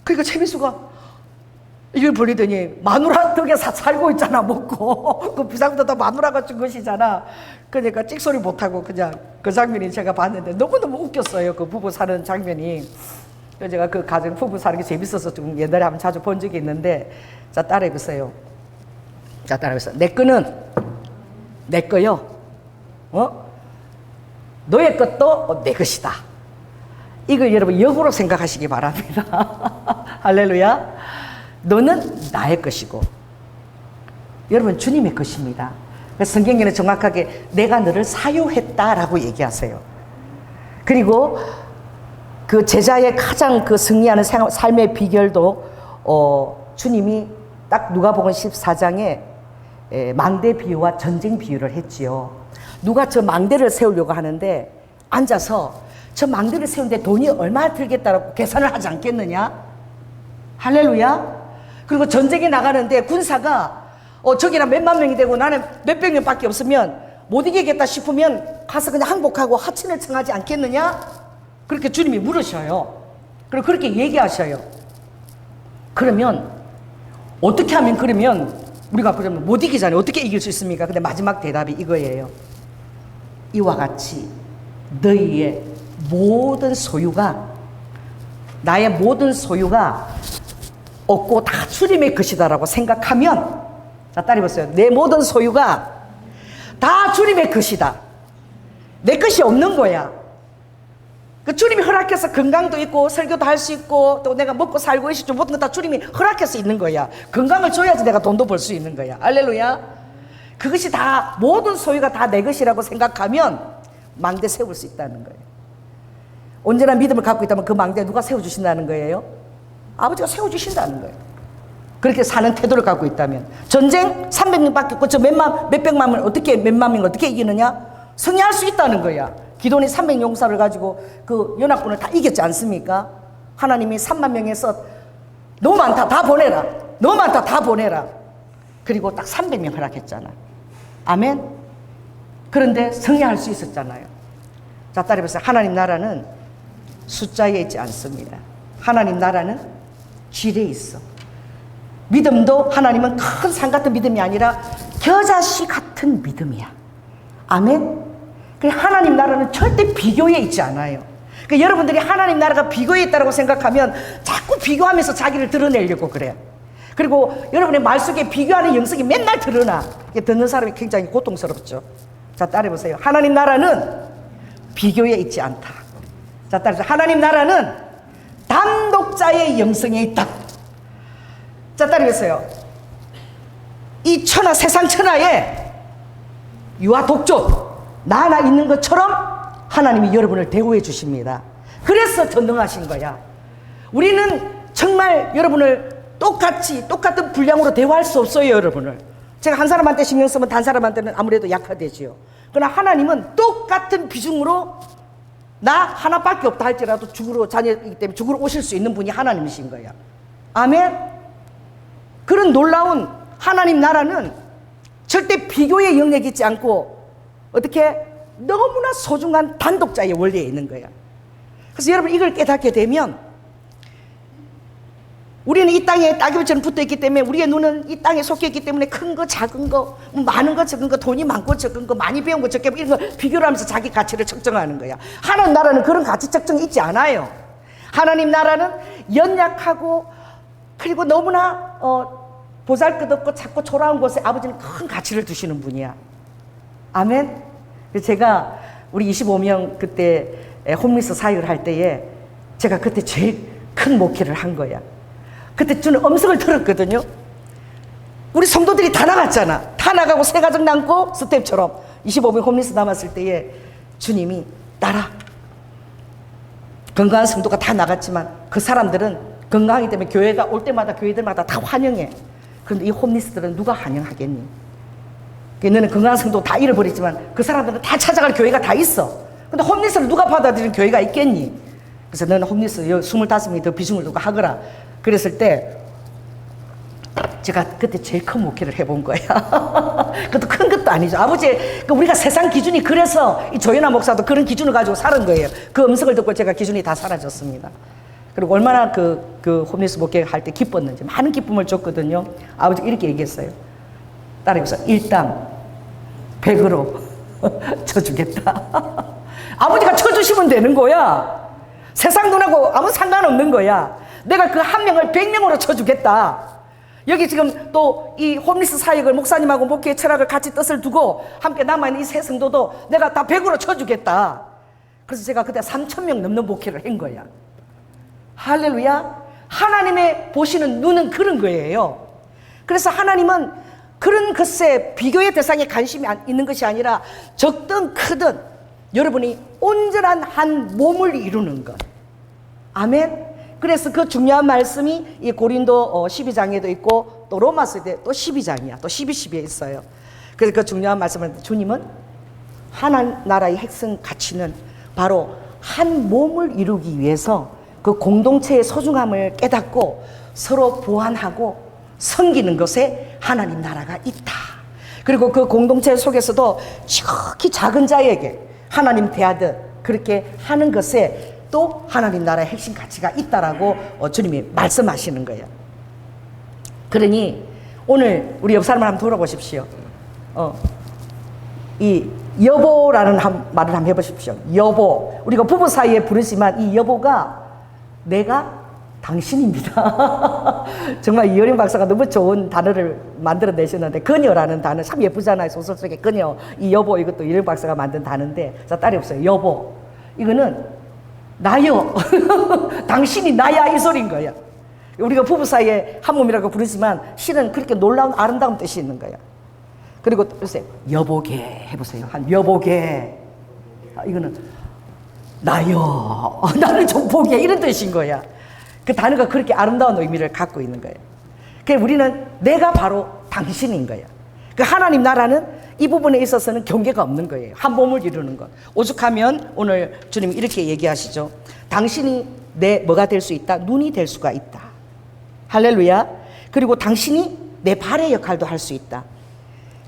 그러니까 최민수가 이걸 벌리더니 마누라 덕에 살고 있잖아 먹고 그 비상도 다 마누라가 준 것이잖아. 그러니까 찍소리 못하고 그냥 그 장면이 제가 봤는데 너무너무 웃겼어요. 그 부부 사는 장면이. 제가 그 가정 부부 사는 게 재밌어서 좀 옛날에 한번 자주 본 적이 있는데 자 따라해보세요. 자 따라해보세요. 내 거는 내 거요. 너의 것도 내 것이다. 이걸 여러분 역으로 생각하시기 바랍니다. 할렐루야. 너는 나의 것이고 여러분 주님의 것입니다. 그래서 성경에는 정확하게 내가 너를 사유했다라고 얘기하세요. 그리고 그 제자의 가장 그 승리하는 삶의 비결도 주님이 딱 누가복음 14장에 망대 비유와 전쟁 비유를 했지요. 누가 저 망대를 세우려고 하는데 앉아서 저 망대를 세우는데 돈이 얼마나 들겠다고 계산을 하지 않겠느냐? 할렐루야. 그리고 전쟁에 나가는데 군사가 저기랑 몇만 명이 되고 나는 몇백 명밖에 없으면 못 이기겠다 싶으면 가서 그냥 항복하고 하친을 청하지 않겠느냐? 그렇게 주님이 물으셔요. 그리고 그렇게 얘기하셔요. 그러면 어떻게 하면 그러면 우리가 그러면 못 이기잖아요. 어떻게 이길 수 있습니까? 근데 마지막 대답이 이거예요. 이와 같이 너희의 모든 소유가 나의 모든 소유가 없고 다 주님의 것이다라고 생각하면, 자 따라해 보세요. 내 모든 소유가 다 주님의 것이다. 내 것이 없는 거야. 그 주님이 허락해서 건강도 있고 설교도 할 수 있고 또 내가 먹고 살고 있을 줄 모든 거 다 주님이 허락해서 있는 거야. 건강을 줘야지 내가 돈도 벌 수 있는 거야. 할렐루야. 그것이 다 모든 소유가 다 내 것이라고 생각하면 망대 세울 수 있다는 거예요. 언제나 믿음을 갖고 있다면 그 망대 누가 세워주신다는 거예요? 아버지가 세워주신다는 거예요. 그렇게 사는 태도를 갖고 있다면. 전쟁 300명밖에 없고 저 몇백만 명을 어떻게, 몇만 명을 어떻게 이기느냐? 승리할 수 있다는 거야. 기돈이 300용사를 가지고 그 연합군을 다 이겼지 않습니까? 하나님이 3만 명에서 너무 많다 다 보내라, 너무 많다 다 보내라. 그리고 딱 300명 허락했잖아. 아멘. 그런데 승리할 수 있었잖아요. 자 따라해보세요. 하나님 나라는 숫자에 있지 않습니다. 하나님 나라는 질에 있어. 믿음도 하나님은 큰 산 같은 믿음이 아니라 겨자씨 같은 믿음이야. 아멘. 하나님 나라는 절대 비교에 있지 않아요. 그러니까 여러분들이 하나님 나라가 비교에 있다고 생각하면 자꾸 비교하면서 자기를 드러내려고 그래. 그리고 여러분의 말 속에 비교하는 영성이 맨날 드러나. 듣는 사람이 굉장히 고통스럽죠. 자 따라해보세요. 하나님 나라는 비교에 있지 않다. 자 따라해보세요. 하나님 나라는 단독자의 영성에 있다. 자 따라해보세요. 이 천하, 세상 천하에 유아 독조 나 하나 있는 것처럼 하나님이 여러분을 대우해 주십니다. 그래서 전능하신 거야. 우리는 정말 여러분을 똑같은 분량으로 대우할 수 없어요. 여러분을 제가 한 사람한테 신경 쓰면 다른 사람한테는 아무래도 약화되지요. 그러나 하나님은 똑같은 비중으로 나 하나밖에 없다 할지라도 죽으러 자녀이기 때문에 죽으러 오실 수 있는 분이 하나님이신 거야. 아멘. 그런 놀라운 하나님 나라는 절대 비교의 영역이 있지 않고 어떻게 너무나 소중한 단독자의 원리에 있는 거야. 그래서 여러분 이걸 깨닫게 되면 우리는 이 땅에 따개비처럼 붙어있기 때문에 우리의 눈은 이 땅에 속해있기 때문에 큰 거 작은 거 많은 거 적은 거 돈이 많고 적은 거 많이 배운 거 적게 이런 거 비교를 하면서 자기 가치를 측정하는 거야. 하나님 나라는 그런 가치 측정이 있지 않아요. 하나님 나라는 연약하고 그리고 너무나 보잘것없고 작고 초라한 곳에 아버지는 큰 가치를 두시는 분이야. 아멘. 제가 우리 25명 그때 홈리스 사역을 할 때에 제가 그때 제일 큰 목회를 한 거야. 그때 저는 음성을 들었거든요. 우리 성도들이 다 나갔잖아. 다 나가고 새 가정 남고 스텝처럼 25명 홈리스 남았을 때에 주님이 따라. 건강한 성도가 다 나갔지만 그 사람들은 건강하기 때문에 교회가 올 때마다 교회들마다 다 환영해. 그런데 이 홈리스들은 누가 환영하겠니? 너는 건강한 성도 다 잃어버렸지만 그 사람들은 다 찾아갈 교회가 다 있어. 근데 홈리스를 누가 받아들이는 교회가 있겠니? 그래서 너는 홈리스 25명이 더 비중을 두고 하거라. 그랬을 때 제가 그때 제일 큰 목회를 해본 거야. 그것도 큰 것도 아니죠. 아버지, 우리가 세상 기준이 그래서 이 조연아 목사도 그런 기준을 가지고 살은 거예요. 그 음성을 듣고 제가 기준이 다 사라졌습니다. 그리고 얼마나 그 홈리스 목회 할 때 기뻤는지 많은 기쁨을 줬거든요. 아버지가 이렇게 얘기했어요. 따라해서 일당 100으로 쳐주겠다. 아버지가 쳐주시면 되는 거야. 세상 돈하고 아무 상관없는 거야. 내가 그 한 명을 100명으로 쳐주겠다. 여기 지금 또 이 홈리스 사역을 목사님하고 목회의 철학을 같이 뜻을 두고 함께 남아있는 이 세 성도도 내가 다 100으로 쳐주겠다. 그래서 제가 그때 3,000명 넘는 목회를 한 거야. 할렐루야. 하나님의 보시는 눈은 그런 거예요. 그래서 하나님은 그런 것에 비교의 대상에 관심이 있는 것이 아니라 적든 크든 여러분이 온전한 한 몸을 이루는 것. 아멘. 그래서 그 중요한 말씀이 이 고린도 12장에도 있고 또 로마서에 또 12장이야. 또 12, 12에 있어요. 그래서 그 중요한 말씀은 주님은 하나나라의 핵심 가치는 바로 한 몸을 이루기 위해서 그 공동체의 소중함을 깨닫고 서로 보완하고 섬기는 것에 하나님 나라가 있다. 그리고 그 공동체 속에서도 지극히 작은 자에게 하나님 대하듯 그렇게 하는 것에 또 하나님 나라의 핵심 가치가 있다라고 주님이 말씀하시는 거예요. 그러니 오늘 우리 옆 사람을 한번 돌아보십시오. 이 여보라는 말을 한번 해보십시오. 여보. 우리가 부부 사이에 부르지만 이 여보가 내가 당신입니다. 정말 이효령 박사가 너무 좋은 단어를 만들어내셨는데, 그녀라는 단어 참 예쁘잖아요. 소설 속에 그녀, 이 여보, 이것도 이효령 박사가 만든 단어인데, 자, 딸이 없어요. 여보. 이거는 나요. 당신이 나야, 이 소리인 거야. 우리가 부부 사이에 한 몸이라고 부르지만 실은 그렇게 놀라운 아름다운 뜻이 있는 거야. 그리고 또 글쎄, 여보게 해보세요. 한 여보게. 이거는 나요. 나를 좀 보게, 이런 뜻인 거야. 그 단어가 그렇게 아름다운 의미를 갖고 있는 거예요. 그래서 우리는 내가 바로 당신인 거예요. 그 하나님 나라는 이 부분에 있어서는 경계가 없는 거예요. 한 몸을 이루는 것. 오죽하면 오늘 주님이 이렇게 얘기하시죠. 당신이 내 뭐가 될 수 있다? 눈이 될 수가 있다. 할렐루야. 그리고 당신이 내 발의 역할도 할 수 있다.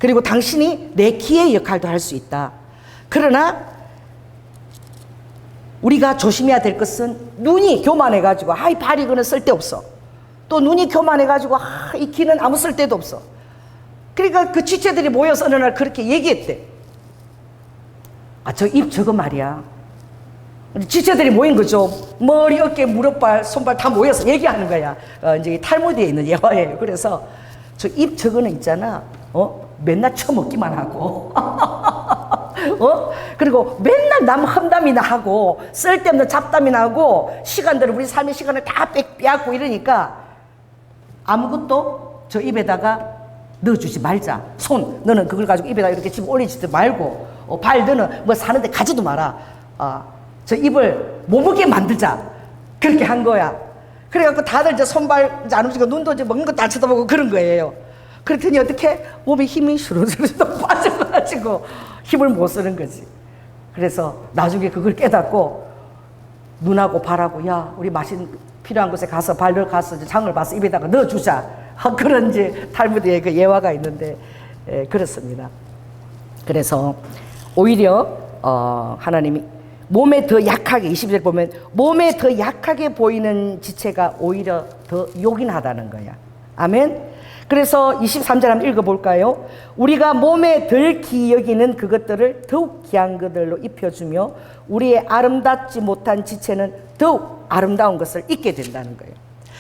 그리고 당신이 내 귀의 역할도 할 수 있다. 그러나 우리가 조심해야 될 것은 눈이 교만해가지고 이 발이 그는 쓸데없어. 또 눈이 교만해가지고 이 귀는 아무 쓸데도 없어. 그러니까 그 지체들이 모여서 어느 날 그렇게 얘기했대. 저 입 저거 말이야. 지체들이 모인 거죠. 머리, 어깨, 무릎, 발, 손발 다 모여서 얘기하는 거야. 이제 탈무드에 있는 예화예요. 그래서 저 입 저거는 있잖아. 맨날 처먹기만 하고. 그리고 맨날 남 험담이나 하고 쓸데없는 잡담이나 하고 시간들을, 우리 삶의 시간을 다 빼앗고 이러니까 아무것도 저 입에다가 넣어주지 말자. 손, 너는 그걸 가지고 입에다 이렇게 집어 올리지도 말고, 발, 너는 뭐 사는데 가지도 마라. 저 입을 모르게 만들자. 그렇게 한 거야. 그래갖고 다들 이제 손발 이제 안 움직이고 눈도 이제 먹는 것도 안 쳐다보고 그런 거예요. 그랬더니 어떻게 몸에 힘이 슈르르르 빠져가지고 힘을 못 쓰는 거지. 그래서 나중에 그걸 깨닫고 눈하고 발하고, 야, 우리 마신 필요한 곳에 가서 발을 가서 이제 장을 봐서 입에다가 넣어주자. 그런 이제 탈무드의 그 예화가 있는데, 그렇습니다. 그래서 오히려 하나님이 몸에 더 약하게, 21절 보면 몸에 더 약하게 보이는 지체가 오히려 더 요긴하다는 거야. 아멘. 그래서 23절 한번 읽어볼까요? 우리가 몸에 덜 귀히 여기는 그것들을 더욱 귀한 것들로 입혀주며 우리의 아름답지 못한 지체는 더욱 아름다운 것을 입게 된다는 거예요.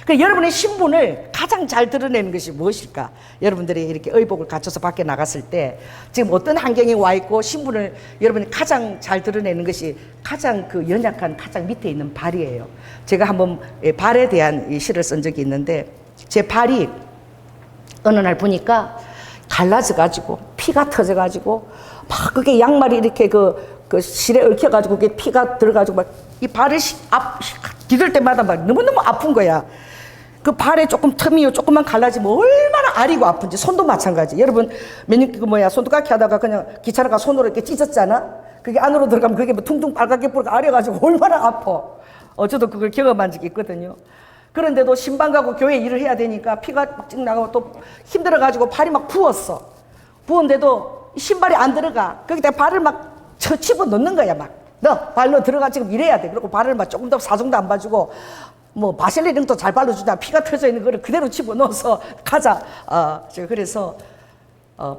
그러니까 여러분의 신분을 가장 잘 드러내는 것이 무엇일까? 여러분들이 이렇게 의복을 갖춰서 밖에 나갔을 때 지금 어떤 환경에 와 있고 신분을 여러분이 가장 잘 드러내는 것이 가장 그 연약한 가장 밑에 있는 발이에요. 제가 한번 발에 대한 시를 쓴 적이 있는데, 제 발이 어느 날 보니까 갈라져가지고 피가 터져가지고 막 그게 양말이 이렇게 그 실에 얽혀가지고 그게 피가 들어가지고 막 이 발을 디딜 때마다 막 너무너무 아픈 거야. 그 발에 조금 틈이 조금만 갈라지면 얼마나 아리고 아픈지. 손도 마찬가지. 여러분 손톱깎이 하다가 그냥 귀찮아가 손으로 이렇게 찢었잖아. 그게 안으로 들어가면 그게 뭐 퉁퉁 빨갛게 뿌리고 아려가지고 얼마나 아파. 저도 그걸 경험한 적이 있거든요. 그런데도 신방 가고 교회 일을 해야 되니까 피가 막 쭉 나가고 또 힘들어가지고 발이 막 부었어. 부었는데도 신발이 안 들어가. 거기다 발을 막 집어 넣는 거야. 막 발로 들어가 지금 이래야 돼. 그리고 발을 막 조금 더 사정도 안 봐주고 뭐 바셀린도 잘 발라주다 피가 터져 있는 거를 그대로 집어 넣어서 가자. 그래서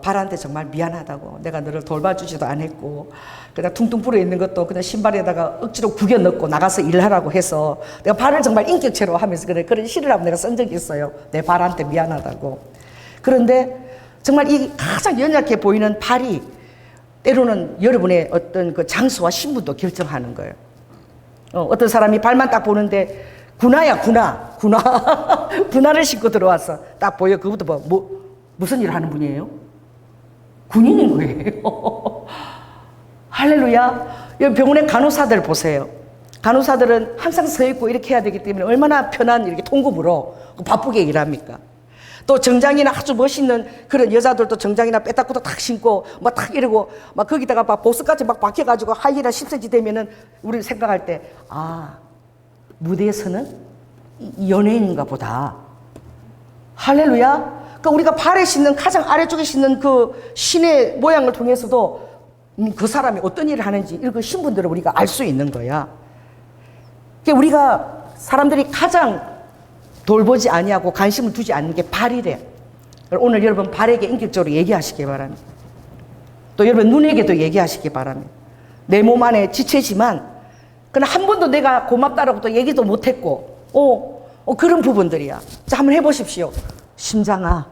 발한테 정말 미안하다고, 내가 너를 돌봐주지도 않았고 그냥 퉁퉁 불어 있는 것도 그냥 신발에다가 억지로 구겨 넣고 나가서 일하라고 해서 내가 발을 정말 인격체로 하면서 그런 시를 한번 내가 쓴 적이 있어요. 내 발한테 미안하다고. 그런데 정말 이 가장 연약해 보이는 발이 때로는 여러분의 어떤 그 장수와 신분도 결정하는 거예요. 어떤 사람이 발만 딱 보는데 군화야, 군화. 군화를 신고 들어와서 딱 보여. 그것도 무슨 일을 하는 분이에요? 군인인 거예요. 할렐루야. 여기 병원의 간호사들 보세요. 간호사들은 항상 서 있고 이렇게 해야 되기 때문에 얼마나 편한 이렇게 통금으로 바쁘게 일합니까? 또 정장이나 아주 멋있는 그런 여자들도 정장이나 빼딱구도 탁 신고 막 탁 이러고 막 거기다가 막 보석까지 막 박혀가지고 하이힐이나 10cm 되면은 우리 생각할 때 무대에서는 연예인인가 보다. 할렐루야. 그러니까 우리가 발에 신는 가장 아래쪽에 신는 그 신의 모양을 통해서도 그 사람이 어떤 일을 하는지 이런 신분들을 우리가 알 수 있는 거야. 그러니까 우리가 사람들이 가장 돌보지 아니하고 관심을 두지 않는 게 발이래. 오늘 여러분 발에게 인격적으로 얘기하시기 바랍니다. 또 여러분 눈에게도 얘기하시기 바랍니다. 내 몸 안에 지체지만 그러나 한 번도 내가 고맙다라고 또 얘기도 못했고 그런 부분들이야. 자, 한번 해보십시오. 심장아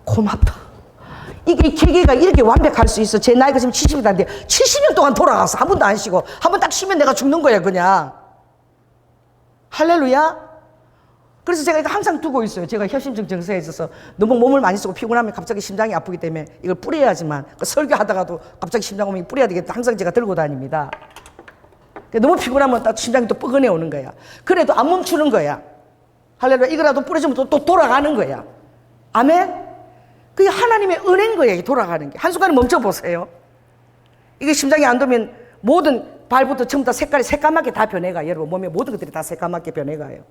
고맙다. 이게 기계가 이렇게 완벽할 수 있어. 제 나이가 지금 70이다는데 70년 동안 돌아가서 한 번도 안 쉬고 한 번 딱 쉬면 내가 죽는 거야 그냥. 할렐루야. 그래서 제가 이거 항상 두고 있어요. 제가 협심증 증세에 있어서 너무 몸을 많이 쓰고 피곤하면 갑자기 심장이 아프기 때문에 이걸 뿌려야지만 설교하다가도 갑자기 심장 오면 뿌려야 되겠다. 항상 제가 들고 다닙니다. 너무 피곤하면 딱 심장이 또 뻐근해 오는 거야. 그래도 안 멈추는 거야. 할렐루야. 이거라도 뿌려주면 또 돌아가는 거야. 아멘. 그게 하나님의 은혜인 거예요. 돌아가는 게. 한순간에 멈춰보세요. 이게 심장이 안 도면 모든 발부터 전부 다 색깔이 새까맣게 다 변해가요. 여러분 몸의 모든 것들이 다 새까맣게 변해가요.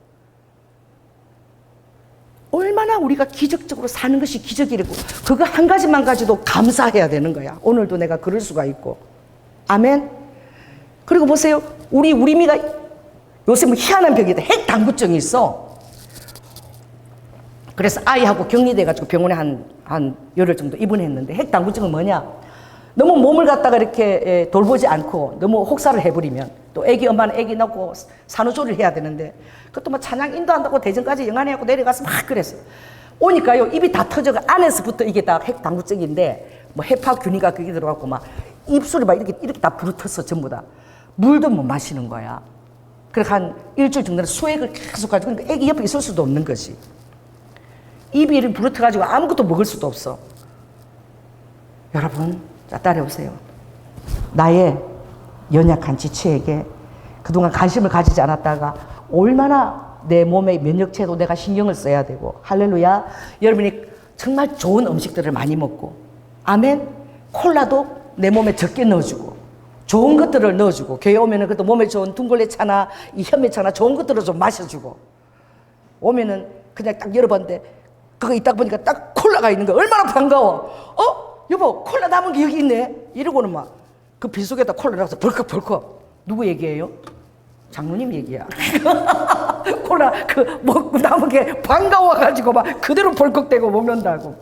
얼마나 우리가 기적적으로 사는 것이 기적이라고 그거 한 가지만 가지도 감사해야 되는 거야. 오늘도 내가 그럴 수가 있고. 아멘. 그리고 보세요. 우리 미가 요새 뭐 희한한 병이다. 핵당구증이 있어. 그래서 아이하고 격리돼가지고 병원에 한 열흘 정도 입원했는데 핵당구증은 뭐냐? 너무 몸을 갖다가 이렇게 돌보지 않고 너무 혹사를 해버리면 또 애기 엄마는 애기 낳고 산후조리를 해야 되는데 그것도 뭐 찬양 인도한다고 대전까지 영안해갖고 내려가서 막 그랬어. 오니까요 입이 다 터져가 안에서부터 이게 다 핵당구증인데 뭐 헤파균이가 그게 들어갔고 막 입술이 막 이렇게 다 부르텄어 전부 다. 물도 못 마시는 거야. 그래 한 일주일 정도는 수액을 계속 가지고 그러니까 애기 옆에 있을 수도 없는 거지. 입이 이렇게 부르트가지고 아무것도 먹을 수도 없어. 여러분, 자, 따라오세요. 나의 연약한 지체에게 그동안 관심을 가지지 않았다가 얼마나 내 몸의 면역체도 내가 신경을 써야 되고, 할렐루야. 여러분이 정말 좋은 음식들을 많이 먹고, 아멘. 콜라도 내 몸에 적게 넣어주고, 좋은 것들을 넣어주고, 교회 오면은 그것도 몸에 좋은 둥글레차나 이 현미차나 좋은 것들을 좀 마셔주고, 오면은 그냥 딱 열어봤는데 그거 있다 보니까 딱 콜라가 있는 거 얼마나 반가워. 여보 콜라 남은 게 여기 있네. 이러고는 막 그 빈속에다 콜라 넣어서 벌컥벌컥. 누구 얘기예요? 장로님 얘기야. 콜라 그 먹고 남은 게 반가워가지고 막 그대로 벌컥대고 먹는다고.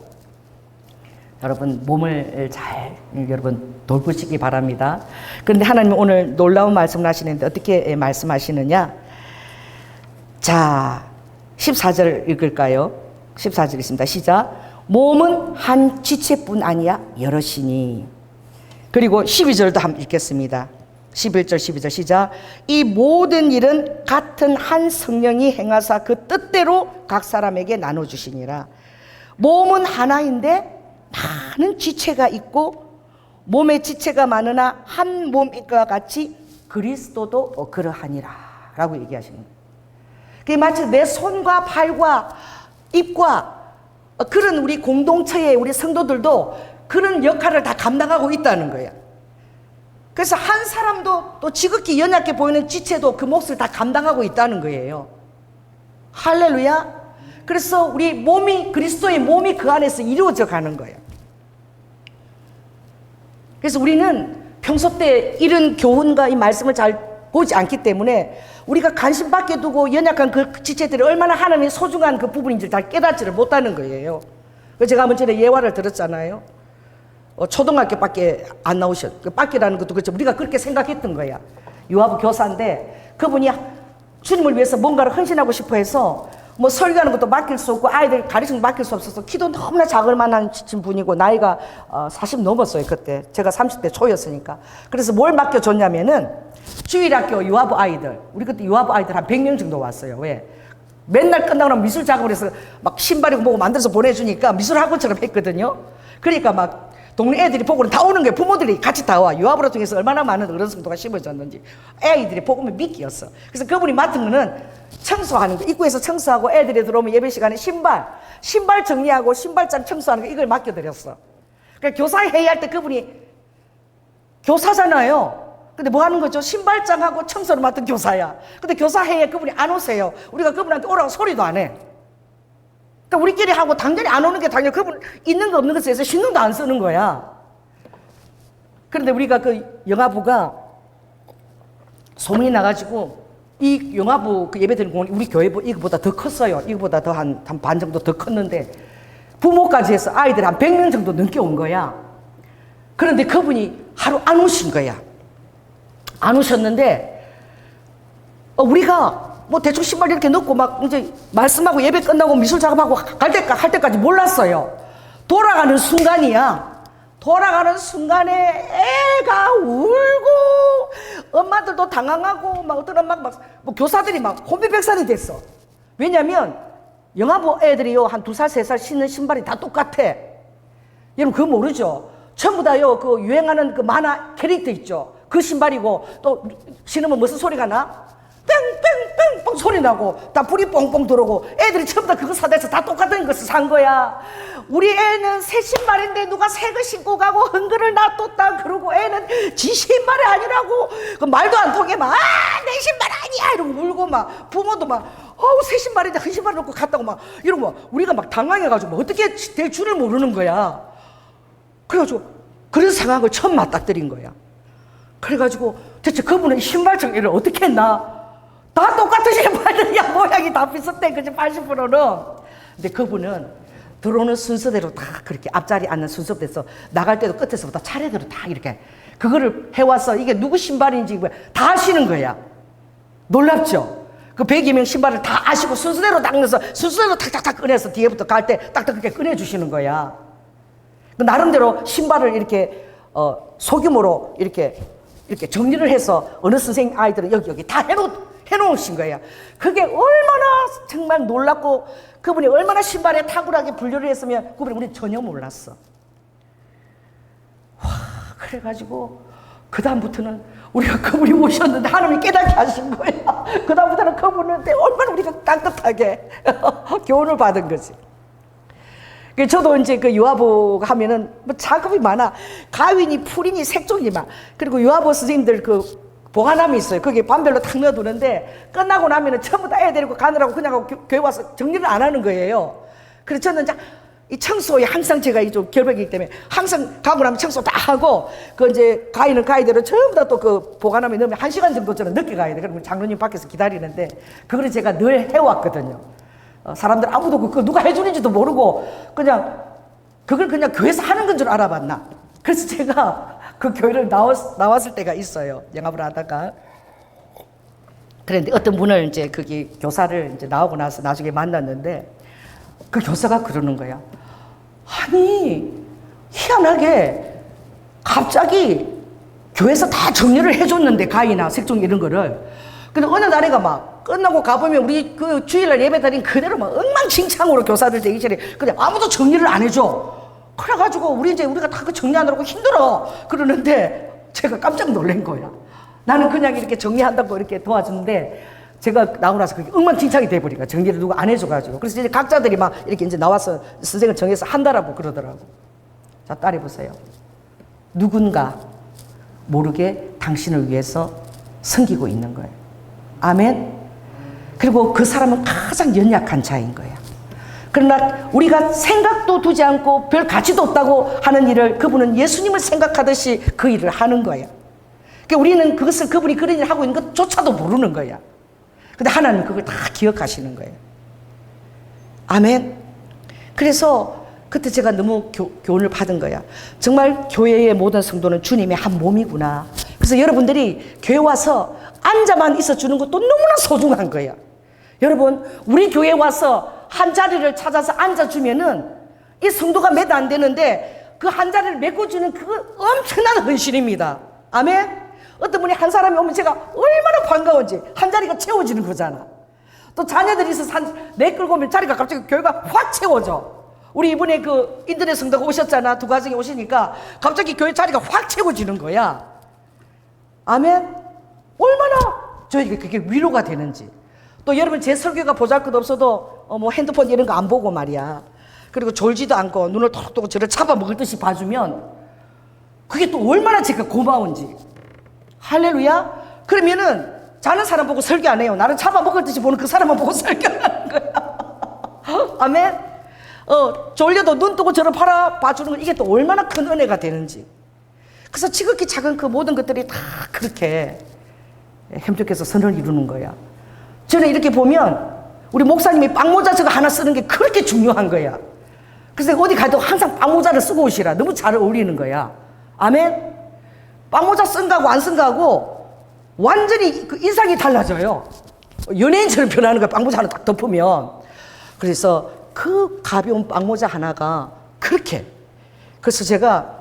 여러분 몸을 잘 여러분 돌보시기 바랍니다. 그런데 하나님 오늘 놀라운 말씀을 하시는데 어떻게 말씀하시느냐? 자 14절 읽을까요? 14절 있습니다. 시작. 몸은 한 지체뿐 아니야 여럿이니. 그리고 12절도 한번 읽겠습니다. 11절 12절 시작. 이 모든 일은 같은 한 성령이 행하사 그 뜻대로 각 사람에게 나눠주시니라. 몸은 하나인데 많은 지체가 있고 몸의 지체가 많으나 한 몸과 같이 그리스도도 그러하니라 라고 얘기하시는 거예요. 그게 마치 내 손과 발과 입과 그런 우리 공동체의 우리 성도들도 그런 역할을 다 감당하고 있다는 거예요. 그래서 한 사람도 또 지극히 연약해 보이는 지체도 그 몫을 다 감당하고 있다는 거예요. 할렐루야. 그래서 우리 몸이 그리스도의 몸이 그 안에서 이루어져 가는 거예요. 그래서 우리는 평소 때 이런 교훈과 이 말씀을 잘 보지 않기 때문에 우리가 관심 밖에 두고 연약한 그 지체들이 얼마나 하나님의 소중한 그 부분인지 잘 깨닫지를 못하는 거예요. 그래서 제가 먼저 예화를 들었잖아요. 초등학교밖에 안 나오셨. 그 밖이라는 것도 그렇죠. 우리가 그렇게 생각했던 거야. 유아부 교사인데 그분이 주님을 위해서 뭔가를 헌신하고 싶어 해서 뭐 설교하는 것도 맡길 수 없고 아이들 가르치는 거 맡길 수 없어서 키도 너무나 작을 만한 분이고 나이가 40 넘었어요. 그때 제가 30대 초였으니까. 그래서 뭘 맡겨줬냐면은 주일학교 유아부 아이들, 우리 그때 유아부 아이들 한 100명 정도 왔어요. 왜? 맨날 끝나고 나면 미술 작업을 해서 막 신발이고 뭐고 만들어서 보내주니까 미술학원처럼 했거든요. 그러니까 막 동네 애들이 보고는 다 오는 거예요. 부모들이 같이 다 와. 유아부로 통해서 얼마나 많은 어른 성도가 심어졌는지 애들이 보고면 미끼였어. 그래서 그분이 맡은 거는 청소하는 거. 입구에서 청소하고 애들이 들어오면 예배 시간에 신발 정리하고 신발장 청소하는 거 이걸 맡겨드렸어. 그러니까 교사 회의할 때 그분이 교사잖아요. 근데 뭐 하는 거죠? 신발장하고 청소를 맡은 교사야. 근데 교사 회의에 그분이 안 오세요. 우리가 그분한테 오라고 소리도 안 해. 그러니까 우리끼리 하고 당연히 안 오는 게 당연히 그분 있는 거 없는 거 써서 신경도 안 쓰는 거야. 그런데 우리가 그 영화부가 소문이 나가지고 이 영화부 그 예배드리는 공원이 우리 교회부 이거보다 더 컸어요. 이거보다 더 한 반 정도 더 컸는데 부모까지 해서 아이들 한 100명 정도 넘게 온 거야. 그런데 그분이 하루 안 오신 거야. 안 오셨는데 우리가 뭐 대충 신발 이렇게 넣고 막 이제 말씀하고 예배 끝나고 미술 작업하고 할 때까지 몰랐어요. 돌아가는 순간이야. 돌아가는 순간에 애가 울고 엄마들도 당황하고 막 어떤 엄마가 뭐 교사들이 막 혼비백산이 됐어. 왜냐면 영화부 애들이요 한 2살 3살 신는 신발이 다 똑같아. 여러분 그거 모르죠? 전부 다요 그 유행하는 그 만화 캐릭터 있죠. 그 신발이고 또 신으면 무슨 소리가 나? 뺑뺑뺑뺑 소리 나고 다 불이 뽕뽕 들어오고 애들이 전부 다 그거 사다 해서 다 똑같은 것을 산 거야. 우리 애는 새 신발인데 누가 새 거 신고 가고 흥글을 놔뒀다 그러고 애는 지 신발이 아니라고 그 말도 안 통해 막 내 신발 아니야 이러고 울고 막 부모도 막 새 신발인데 그 신발 놓고 갔다고 막 이러고 우리가 막 당황해가지고 막 어떻게 될 줄을 모르는 거야. 그래가지고 그런 상황을 처음 맞닥뜨린 거야. 그래가지고 대체 그분은 신발 정리를 어떻게 했나? 다 똑같은 신발들이야. 모양이 다 비슷해. 그치 80%는. 근데 그분은 들어오는 순서대로 다 그렇게 앞자리 앉는 순서대로 나갈 때도 끝에서부터 차례대로 다 이렇게 그거를 해와서 이게 누구 신발인지 다 아시는 거야. 놀랍죠? 그 100여명 신발을 다 아시고 순서대로 딱 넣어서 순서대로 탁탁탁 꺼내서 뒤에부터 갈 때 딱딱 그렇게 꺼내주시는 거야. 나름대로 신발을 이렇게 소규모로 이렇게 정리를 해서 어느 선생님 아이들은 여기 다 해놓으신 거예요. 그게 얼마나 정말 놀랍고 그분이 얼마나 신발에 탁월하게 분류를 했으면 그분이 우리 전혀 몰랐어. 와, 그래가지고 그 다음부터는 우리가 그분이 오셨는데 하나님이 깨닫게 하신 거야. 그 다음부터는 그분한테 얼마나 우리가 따뜻하게 교훈을 받은 거지. 저도 이제 그 유아부 하면은 뭐 작업이 많아. 가위니 풀이니 색종이 막. 그리고 유아부 선생님들 그 보관함이 있어요. 거기에 반별로 탁 넣어두는데 끝나고 나면은 전부 다 애 데리고 가느라고 그냥 교회 와서 정리를 안 하는 거예요. 그래서 저는 이 청소에 항상 제가 좀 결백이기 때문에 항상 가고 나면 청소 다 하고 그 이제 가위는 가위대로 전부 다 또 그 보관함에 넣으면 1시간 정도 저는 늦게 가야 돼. 그러면 장로님 밖에서 기다리는데 그거를 제가 늘 해왔거든요. 사람들 아무도 그거 누가 해주는지도 모르고 그냥 그걸 그냥 교회에서 하는 건 줄 알아봤나. 그래서 제가 그 교회를 나왔을 때가 있어요. 영업을 하다가. 그런데 어떤 분을 이제 거기 교사를 이제 나오고 나서 나중에 만났는데 그 교사가 그러는 거야. 아니 희한하게 갑자기 교회에서 다 정리를 해줬는데 가위나 색종 이런 거를. 근데 어느 날에가 막 끝나고 가보면 우리 그 주일날 예배드린 그대로 막 엉망진창으로 교사들 대기실에 그냥 아무도 정리를 안 해줘. 그래가지고 우리가 다 그 정리하느라고 힘들어. 그러는데 제가 깜짝 놀란 거야. 나는 그냥 이렇게 정리한다고 이렇게 도와주는데 제가 나오고 나서 그게 엉망진창이 돼버리니까 정리를 누가 안 해줘가지고. 그래서 이제 각자들이 막 이렇게 이제 나와서 선생을 정해서 한다라고 그러더라고. 자, 따라해보세요. 누군가 모르게 당신을 위해서 섬기고 있는 거예요. 아멘. 그리고 그 사람은 가장 연약한 자인 거야. 그러나 우리가 생각도 두지 않고 별 가치도 없다고 하는 일을 그분은 예수님을 생각하듯이 그 일을 하는 거야. 그러니까 우리는 그것을 그분이 그런 일을 하고 있는 것조차도 모르는 거야. 근데 하나님은 그걸 다 기억하시는 거예요. 아멘. 그래서 그때 제가 너무 교훈을 받은 거야. 정말 교회의 모든 성도는 주님의 한 몸이구나. 그래서 여러분들이 교회 와서 앉아만 있어주는 것도 너무나 소중한 거야. 여러분, 우리 교회 와서 한 자리를 찾아서 앉아주면은 이 성도가 몇 안 되는데 그 한 자리를 메꿔주는 그거 엄청난 헌신입니다. 아멘? 어떤 분이 한 사람이 오면 제가 얼마나 반가운지 한 자리가 채워지는 거잖아. 또 자녀들이 있어서 내 끌고 오면 자리가 갑자기 교회가 확 채워져. 우리 이번에 그 인터넷 성도가 오셨잖아. 두 가정이 오시니까 갑자기 교회 자리가 확 채워지는 거야. 아멘. 얼마나 저에게 그게 위로가 되는지. 또 여러분, 제 설교가 보잘것없어도 뭐 핸드폰 이런 거 안 보고 말이야. 그리고 졸지도 않고 눈을 톡톡 저를 잡아먹을 듯이 봐주면 그게 또 얼마나 제가 고마운지. 할렐루야. 그러면은 자는 사람 보고 설교 안 해요. 나를 잡아먹을 듯이 보는 그 사람만 보고 설교하는 거야. 아멘. 졸려도 눈 뜨고 저를 바라봐주는 건 이게 또 얼마나 큰 은혜가 되는지. 그래서 지극히 작은 그 모든 것들이 다 그렇게 협력해서 선을 이루는 거야. 저는 이렇게 보면 우리 목사님이 빵모자 저거 하나 쓰는 게 그렇게 중요한 거야. 그래서 어디 가도 항상 빵모자를 쓰고 오시라. 너무 잘 어울리는 거야. 아멘. 빵모자 쓴 거하고 안 쓴 거하고 완전히 그 인상이 달라져요. 연예인처럼 변하는 거야. 빵모자 하나 딱 덮으면. 그래서 그 가벼운 빵모자 하나가 그렇게. 그래서 제가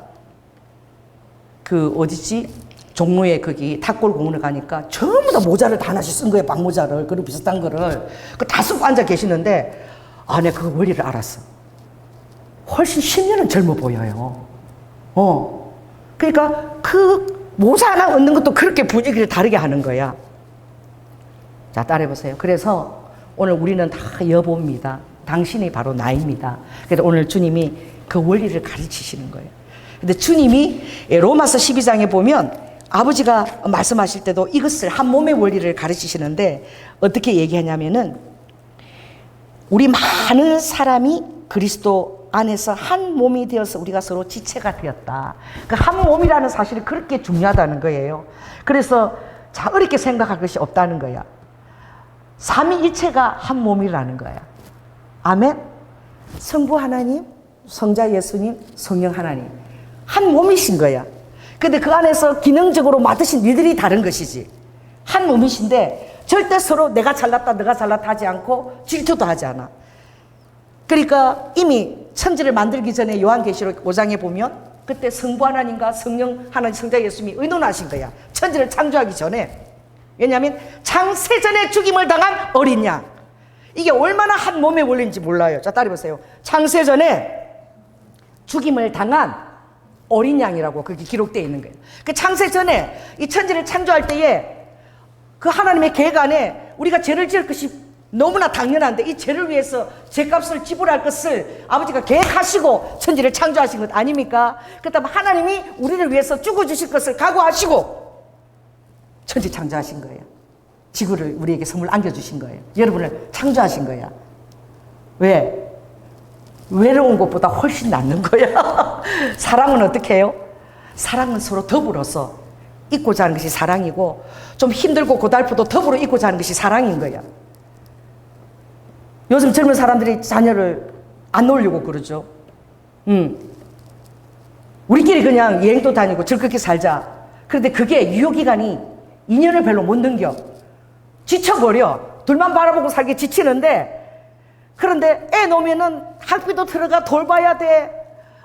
그 어디지? 종로에 거기 탁골공원에 가니까 전부 다 모자를 다 하나씩 쓴 거예요. 빵모자를. 그리고 비슷한 거를. 그 다 쓰고 앉아 계시는데, 아, 내가 그 원리를 알았어. 훨씬 10년은 젊어 보여요. 그러니까 그 모자 하나 얻는 것도 그렇게 분위기를 다르게 하는 거야. 자, 따라해보세요. 그래서 오늘 우리는 다 여보입니다. 당신이 바로 나입니다. 그래서 오늘 주님이 그 원리를 가르치시는 거예요. 근데 주님이 로마서 12장에 보면 아버지가 말씀하실 때도 이것을 한 몸의 원리를 가르치시는데 어떻게 얘기하냐면은 우리 많은 사람이 그리스도 안에서 한 몸이 되어서 우리가 서로 지체가 되었다. 그 한 몸이라는 사실이 그렇게 중요하다는 거예요. 그래서 자, 어렵게 생각할 것이 없다는 거야. 삼위일체가 한 몸이라는 거야. 아멘. 성부 하나님, 성자 예수님, 성령 하나님 한 몸이신 거야. 근데 그 안에서 기능적으로 맡으신 일들이 다른 것이지. 한 몸이신데 절대 서로 내가 잘났다 너가 잘났다 하지 않고 질투도 하지 않아. 그러니까 이미 천지를 만들기 전에 요한계시록 5장에 보면 그때 성부 하나님과 성령 하나님, 성자 예수님이 의논하신 거야. 천지를 창조하기 전에. 왜냐하면 창세전에 죽임을 당한 어린 양. 이게 얼마나 한 몸의 원리인지 몰라요. 자, 따라해보세요. 창세전에 죽임을 당한 어린 양이라고 그게 기록되어 있는 거예요. 그 창세전에 이 천지를 창조할 때에 그 하나님의 계획 안에 우리가 죄를 지을 것이 너무나 당연한데 이 죄를 위해서 죄값을 지불할 것을 아버지가 계획하시고 천지를 창조하신 것 아닙니까? 그다음 하나님이 우리를 위해서 죽어주실 것을 각오하시고 천지 창조하신 거예요. 지구를 우리에게 선물 안겨주신 거예요. 여러분을 창조하신 거야. 왜? 외로운 것보다 훨씬 낫는 거야. 사랑은 어떻게 해요? 사랑은 서로 더불어서 있고자 하는 것이 사랑이고 좀 힘들고 고달프도 더불어 있고자 하는 것이 사랑인 거야. 요즘 젊은 사람들이 자녀를 안 놓으려고 그러죠. 우리끼리 그냥 여행도 다니고 즐겁게 살자. 그런데 그게 유효기간이 2년을 별로 못 넘겨. 지쳐버려. 둘만 바라보고 살기 지치는데 그런데 애 놓으면은 학비도 들어가 돌봐야 돼.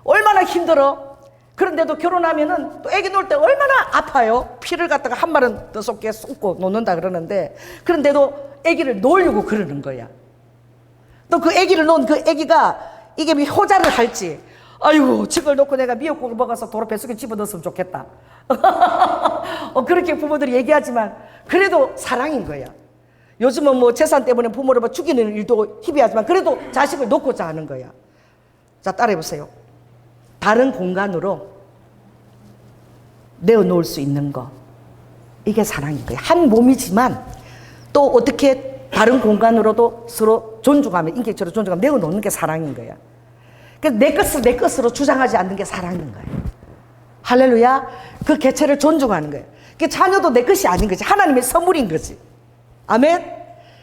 얼마나 힘들어. 그런데도 결혼하면은 또 애기 놓을 때 얼마나 아파요. 피를 갖다가 한 마른 더 쏟게 쏟고 놓는다 그러는데 그런데도 애기를 놓으려고 그러는 거야. 또 그 애기를 놓은 그 애기가 이게 효자를 할지 아이고 저걸 놓고 내가 미역국을 먹어서 도로 뱃속에 집어넣었으면 좋겠다. 그렇게 부모들이 얘기하지만 그래도 사랑인 거야. 요즘은 뭐 재산 때문에 부모를 뭐 죽이는 일도 희비하지만 그래도 자식을 놓고자 하는 거야. 자, 따라해보세요. 다른 공간으로 내어놓을 수 있는 거. 이게 사랑인 거야. 한 몸이지만 또 어떻게 다른 공간으로도 서로 존중하며 인격적으로 존중하며 내어놓는 게 사랑인 거야. 그래서 내 것을 내 것으로 주장하지 않는 게 사랑인 거야. 할렐루야. 그 개체를 존중하는 거야. 그 자녀도 내 것이 아닌 거지. 하나님의 선물인 거지. 아멘.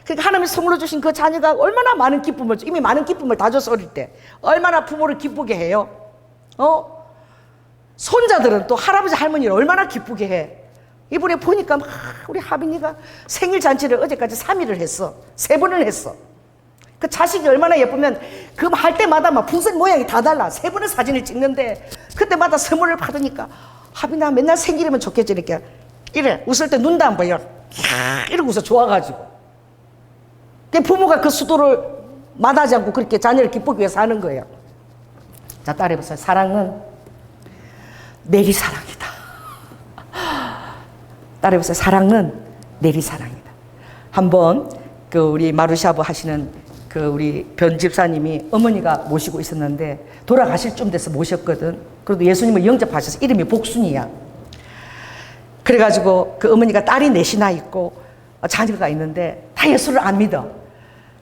그러니까 하나님이 선물로 주신 그 자녀가 얼마나 많은 기쁨을 줘. 이미 많은 기쁨을 다 줬어. 어릴 때 얼마나 부모를 기쁘게 해요. 손자들은 또 할아버지 할머니를 얼마나 기쁘게 해. 이번에 보니까 우리 하빈이가 생일 잔치를 어제까지 3일을 했어. 3번을 했어. 그 자식이 얼마나 예쁘면 그 할 때마다 막 풍선 모양이 다 달라. 3번을 사진을 찍는데 그때마다 선물을 받으니까 하빈아 맨날 생일이면 좋겠지. 이렇게 이래 웃을 때 눈도 안 보여. 이러고 웃어 좋아가지고. 부모가 그 수도를 마다하지 않고 그렇게 자녀를 기쁘게 위해서 하는 거예요. 자, 따라해보세요. 사랑은 내리사랑이다. 따라해보세요. 사랑은 내리사랑이다. 한번 우리 마루샤브 하시는 우리 변 집사님이 어머니가 모시고 있었는데 돌아가실 쯤 돼서 모셨거든. 그래도 예수님을 영접하셔서 이름이 복순이야. 그래가지고 그 어머니가 딸이 넷이나 있고 자녀가 있는데 다 예수를 안 믿어.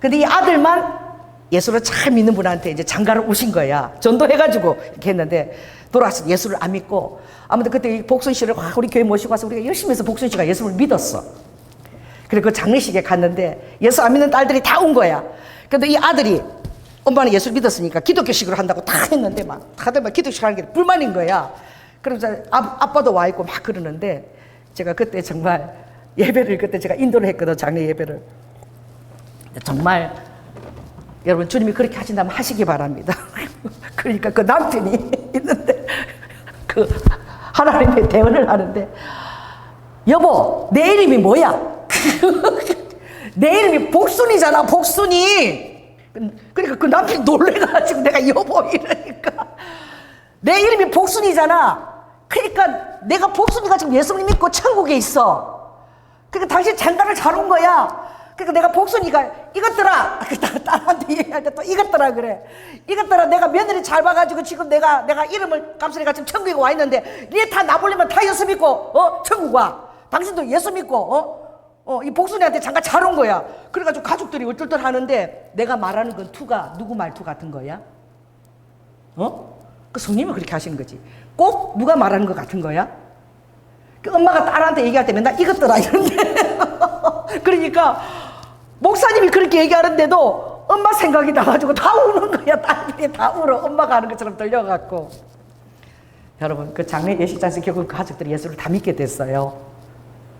근데 이 아들만 예수를 잘 믿는 분한테 이제 장가를 오신 거야. 전도해가지고 이렇게 했는데 돌아와서 예수를 안 믿고, 아무튼 그때 이 복순 씨를 우리 교회 모시고 와서 우리가 열심히 해서 복순 씨가 예수를 믿었어. 그리고 그 장례식에 갔는데 예수 안 믿는 딸들이 다 온 거야. 근데 이 아들이 엄마는 예수를 믿었으니까 기독교식으로 한다고 다 했는데 다들 기독교식 하는 게 불만인 거야. 그러면서 아빠도 와 있고 막 그러는데 제가 그때 정말 예배를 그때 제가 인도를 했거든, 장례 예배를. 정말 여러분 주님이 그렇게 하신다면 하시기 바랍니다. 그러니까 그 남편이 있는데 하나님의 대언을 하는데, 여보 내 이름이 뭐야? 내 이름이 복순이잖아, 복순이. 그러니까 그 남편이 놀래가지고 내가 여보 이러니까, 내 이름이 복순이잖아. 그러니까 내가 복순이가 지금 예수님 믿고 천국에 있어. 그러니까 당신 장가를 잘 온 거야. 그러니까 내가 복순이가 이것들아, 딸한테 얘기할 때 또 이것들아 그래. 이것들아 내가 며느리 잘 봐가지고 지금 내가 이름을 값으니까 지금 천국에 와 있는데 니네 다 나보려면 다 예수 믿고 천국 와. 당신도 예수 믿고 이 복순이한테 장가 잘 온 거야. 그래가지고 가족들이 얼떨떨 하는데 내가 말하는 건 투가 누구 말투 같은 거야? 그 성님이 그렇게 하시는 거지. 꼭 누가 말하는 것 같은 거야? 그 엄마가 딸한테 얘기할 때 맨날 이것들아 이런데 그러니까 목사님이 그렇게 얘기하는데도 엄마 생각이 나가지고 다 우는 거야. 딸들이 다 울어. 엄마가 하는 것처럼 들려갖고. 여러분 그 장례 예식장에서 결국 가족들이 예수를 다 믿게 됐어요.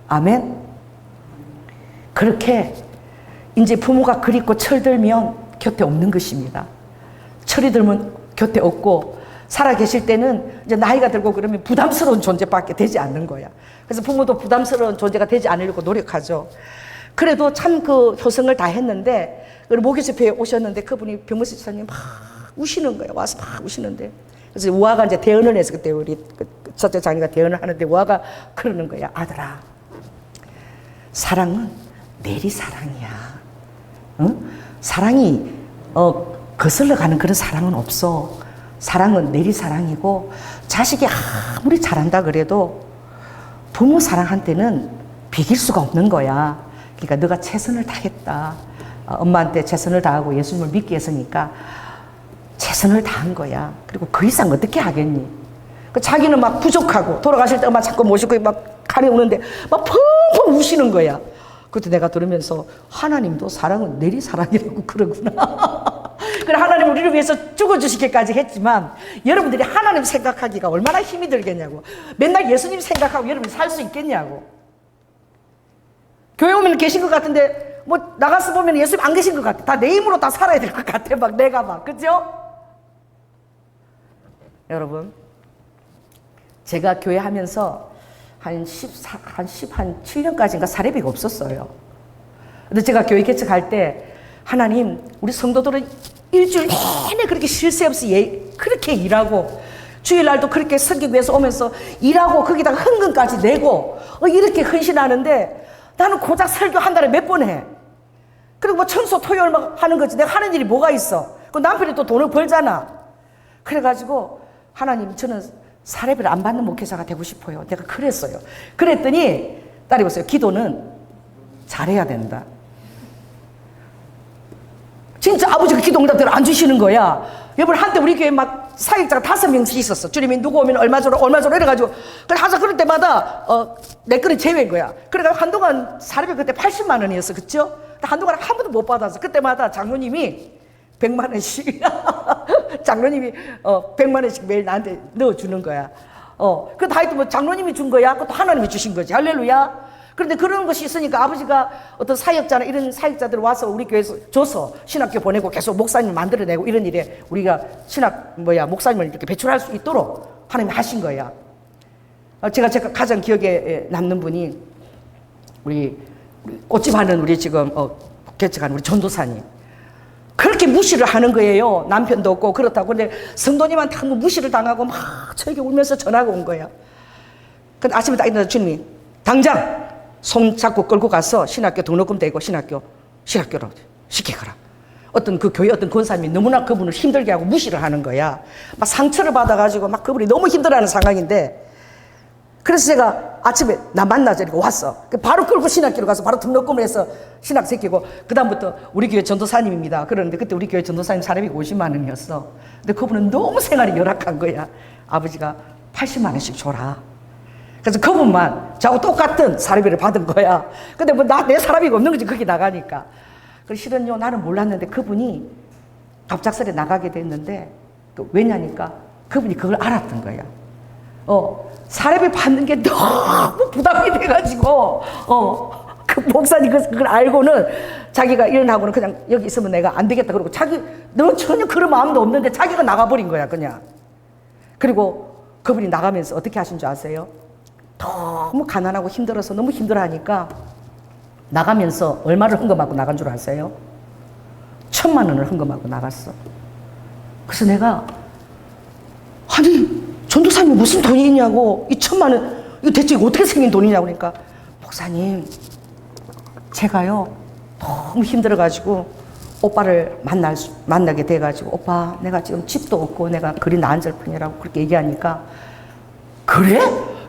아멘. 그렇게 이제 부모가 그립고 철들면 곁에 없는 것입니다. 철이 들면 곁에 없고, 살아계실 때는 이제 나이가 들고 그러면 부담스러운 존재밖에 되지 않는 거야. 그래서 부모도 부담스러운 존재가 되지 않으려고 노력하죠. 그래도 참 그 효성을 다 했는데, 목요 집회에 오셨는데 그분이 변무수 집사님 막 우시는 거예요. 와서 막 우시는데, 그래서 우아가 이제 대언을 해서 그때 우리 첫째 장녀가 대언을 하는데 우아가 그러는 거야. 아들아, 사랑은 내리사랑이야. 응? 사랑이 거슬러 가는 그런 사랑은 없어. 사랑은 내리사랑이고, 자식이 아무리 잘한다 그래도 부모 사랑한테는 비길 수가 없는 거야. 그러니까 너가 최선을 다했다. 엄마한테 최선을 다하고 예수님을 믿게 했으니까 최선을 다한 거야. 그리고 그 이상 어떻게 하겠니? 자기는 막 부족하고 돌아가실 때 엄마 자꾸 모시고 막 간이 오는데 막 펑펑 우시는 거야. 그때 내가 들으면서 하나님도 사랑은 내리사랑이라고 그러구나. 그래, 하나님 우리를 위해서 죽어주시기까지 했지만 여러분들이 하나님 생각하기가 얼마나 힘이 들겠냐고. 맨날 예수님 생각하고 여러분이 살 수 있겠냐고. 교회 오면 계신 것 같은데 뭐 나가서 보면 예수님 안 계신 것 같아. 다 내 힘으로 다 살아야 될 것 같아. 막 내가 막, 그죠? 여러분, 제가 교회 하면서 한 7년까지인가 사례비가 없었어요. 근데 제가 교회 개척할 때 하나님 우리 성도들은 일주일 내내 그렇게 쉴 새 없이 그렇게 일하고 주일날도 그렇게 섬기기 위해서 오면서 일하고 거기다가 헌금까지 내고 이렇게 헌신하는데 나는 고작 설교 한 달에 몇 번 해. 그리고 뭐 청소 토요일 막 하는 거지. 내가 하는 일이 뭐가 있어. 그 남편이 또 돈을 벌잖아. 그래가지고 하나님 저는 사례비를 안 받는 목회자가 되고 싶어요. 내가 그랬어요. 그랬더니 딸이 보세요. 기도는 잘해야 된다. 진짜 아버지가 기도 응답대로 안 주시는 거야. 여러분 한때 우리 교회 막 사역자가 5명씩 있었어. 주님이 누구 오면 얼마 줘라 이래가지고 항상 그럴 때마다 내 거는 제외인 거야. 그러니까 한동안 사례비 그때 80만 원이었어. 그쵸? 한동안 한 번도 못 받았어. 그때마다 장로님이 100만 원씩 장로님이 100만 원씩 매일 나한테 넣어주는 거야. 그 다이도 뭐 장로님이 준 거야. 그것도 하나님이 주신 거지. 할렐루야. 그런데 그런 것이 있으니까 아버지가 어떤 사역자나 이런 사역자들 와서 우리 교회에서 줘서 신학교 보내고 계속 목사님을 만들어내고 이런 일에 우리가 목사님을 이렇게 배출할 수 있도록 하나님이 하신 거야. 제가 가장 기억에 남는 분이 우리 꽃집 하는 우리 지금 개척한 우리 전도사님. 그렇게 무시를 하는 거예요. 남편도 없고 그렇다고. 근데 성도님한테 한번 무시를 당하고 막 저에게 울면서 전화가 온 거야. 근데 아침에 딱 일어나서 주님이 당장 손 잡고 끌고 가서 신학교 등록금 대고 신학교로 시켜가라. 어떤 그 교회 어떤 권사님이 너무나 그분을 힘들게 하고 무시를 하는 거야. 막 상처를 받아가지고 막 그분이 너무 힘들어하는 상황인데, 그래서 제가 아침에 나 만나자 이렇게 왔어. 바로 끌고 신학교로 가서 바로 등록금을 해서 신학 시키고, 그다음부터 우리 교회 전도사님입니다. 그러는데 그때 우리 교회 전도사님 사람이 50만 원이었어. 근데 그분은 너무 생활이 열악한 거야. 아버지가 80만 원씩 줘라. 그래서 그분만 저하고 똑같은 사례비를 받은 거야. 근데 뭐 내 사람이 없는 거지, 거기 나가니까. 그래서 실은요, 나는 몰랐는데 그분이 갑작스레 나가게 됐는데, 왜냐니까 그분이 그걸 알았던 거야. 사례비 받는 게 너무 부담이 돼가지고, 그 목사님 그걸 알고는 자기가 일어나고는 그냥 여기 있으면 내가 안 되겠다. 그러고 너 전혀 그런 마음도 없는데 자기가 나가버린 거야, 그냥. 그리고 그분이 나가면서 어떻게 하신 줄 아세요? 너무 가난하고 힘들어서 너무 힘들어하니까 나가면서 얼마를 헌금하고 나간 줄 아세요? 1,000만 원을 헌금하고 나갔어. 그래서 내가, 아니 전도사님이 무슨 돈이 있냐고, 이 1,000만 원 이거 대체 어떻게 생긴 돈이냐고. 그러니까 목사님, 제가요 너무 힘들어가지고 오빠를 만나게 돼가지고, 오빠 내가 지금 집도 없고 내가 그리 나앉을 뿐이라고 그렇게 얘기하니까, 그래?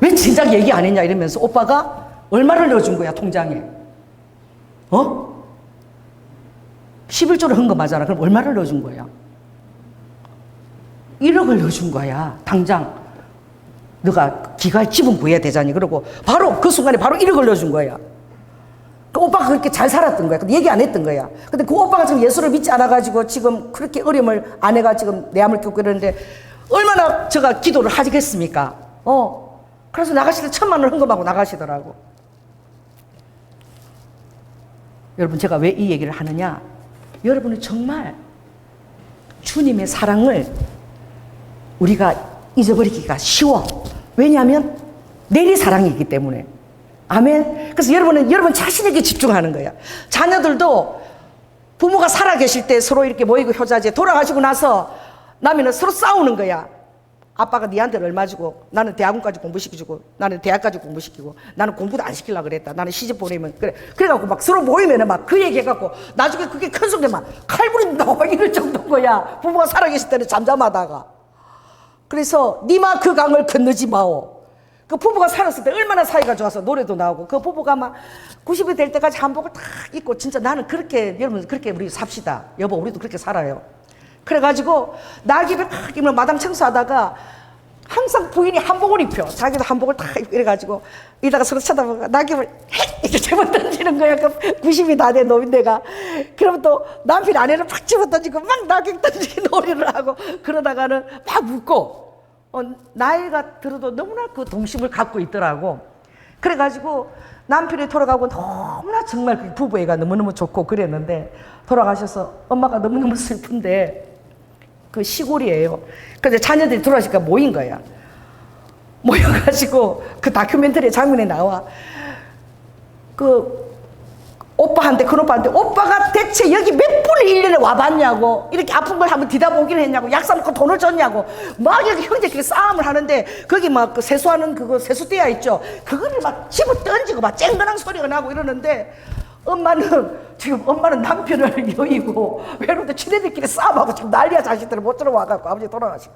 왜 진작 얘기 안 했냐 이러면서 오빠가 얼마를 넣어준 거야, 통장에. 11조를 헌금하잖아. 그럼 얼마를 넣어준 거야? 1억을 넣어준 거야. 당장 너가 기갈 집은 구해야 되잖니. 그러고 바로 그 순간에 바로 1억을 넣어준 거야. 그 오빠가 그렇게 잘 살았던 거야. 근데 얘기 안 했던 거야. 근데 그 오빠가 지금 예수를 믿지 않아가지고 지금 그렇게 어려움을 아내가 지금 내암을 겪고 이러는데 얼마나 제가 기도를 하겠습니까? 그래서 나가실 때 1,000만 원 헌금하고 나가시더라고. 여러분, 제가 왜 이 얘기를 하느냐? 여러분은 정말 주님의 사랑을 우리가 잊어버리기가 쉬워. 왜냐하면 내리 사랑이기 때문에. 아멘. 그래서 여러분 자신에게 집중하는 거야. 자녀들도 부모가 살아계실 때 서로 이렇게 모이고 효자제, 돌아가시고 나서 나면은 서로 싸우는 거야. 아빠가 니한테 얼마 주고, 나는 대학원까지 공부시켜주고, 나는 대학까지 공부시키고, 나는 공부도 안 시키려고 그랬다. 나는 시집 보내면 그래. 그래갖고 막 서로 모이면은 막 그 얘기해갖고 나중에 그게 큰 속에 막 칼부림 나와 이럴 정도인 거야. 부모가 살아계실 때는 잠잠하다가. 그래서 니마 그 강을 건너지 마오. 그 부부가 살았을 때 얼마나 사이가 좋아서 노래도 나오고, 그 부부가 막 90이 될 때까지 한복을 딱 입고, 진짜 나는 그렇게, 여러분 그렇게 우리 삽시다. 여보, 우리도 그렇게 살아요. 그래가지고 낙엽을 탁 입으면 마당 청소하다가 항상 부인이 한복을 입혀. 자기도 한복을 탁 입고 이래가지고 이따가 서로 쳐다보고 낙엽을 헷 이렇게 집어 던지는 거야. 그 90이 다 된 노인네가. 그러면 또 남편 아내를 팍 집어 던지고 막 낙엽 던지기 놀이를 하고, 그러다가는 막 웃고, 나이가 들어도 너무나 그 동심을 갖고 있더라고. 그래가지고 남편이 돌아가고 너무나 정말 그 부부애가 너무너무 좋고 그랬는데, 돌아가셔서 엄마가 너무너무 슬픈데, 그 시골이에요. 근데 자녀들이 돌아가시니까 모인 거야. 모여가지고 그 다큐멘터리 장면에 나와. 그 오빠한테, 큰 오빠한테, 오빠가 대체 여기 몇 번을 1년에 와봤냐고, 이렇게 아픈 걸 한번 뒤다보기를 했냐고, 약사 놓고 돈을 줬냐고, 막 이렇게 형제끼리 싸움을 하는데, 거기 막 그 세수하는 그거 세수대야 있죠. 그거를 막 집어 던지고 막 쨍그랑 소리가 나고 이러는데, 엄마는 남편을 여의고 외로운데 지네들끼리 싸움하고 지금 난리야. 자식들을 못 들어와갖고 아버지 돌아가시고.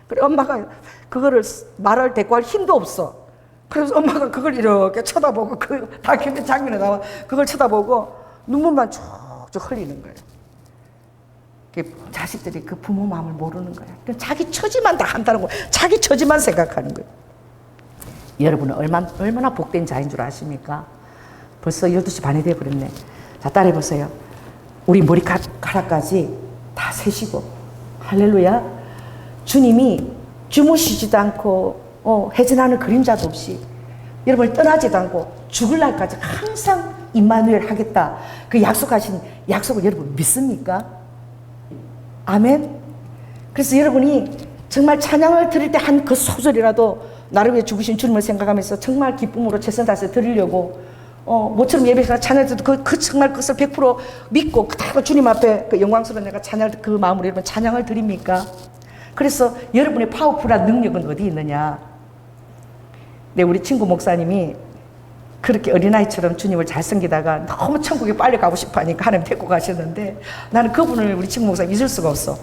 그래 엄마가 그거를 말할 대꾸할 힘도 없어. 그래서 엄마가 그걸 이렇게 쳐다보고, 그 다큐멘터리 장면에 나와 그걸 쳐다보고 눈물만 쭉쭉 흘리는 거예요. 자식들이 그 부모 마음을 모르는 거야. 자기 처지만 다 한다는 거야. 자기 처지만 생각하는 거예요. 여러분은 얼마나 복된 자인 줄 아십니까? 벌써 12시 반이 돼버렸네. 자, 따라해보세요. 우리 머리카락까지 다 세시고, 할렐루야. 주님이 주무시지도 않고 해전하는 그림자도 없이 여러분을 떠나지도 않고 죽을 날까지 항상 임마누엘 하겠다, 그 약속하신 약속을 여러분 믿습니까? 아멘. 그래서 여러분이 정말 찬양을 드릴 때 한 그 소절이라도 나를 위해 죽으신 주님을 생각하면서 정말 기쁨으로 최선 다해서 드리려고 모처럼 예배가 찬양할 때도 그 정말 그것을 100% 믿고 그대로 주님 앞에 그 영광스러운 내가 찬양할 그 마음으로 여러분 찬양을 드립니까? 그래서 여러분의 파워풀한 능력은 어디 있느냐? 네, 우리 친구 목사님이 그렇게 어린아이처럼 주님을 잘 섬기다가 너무 천국에 빨리 가고 싶어 하니까 하나님 데리고 가셨는데 나는 그분을 우리 친구 목사님 잊을 수가 없어.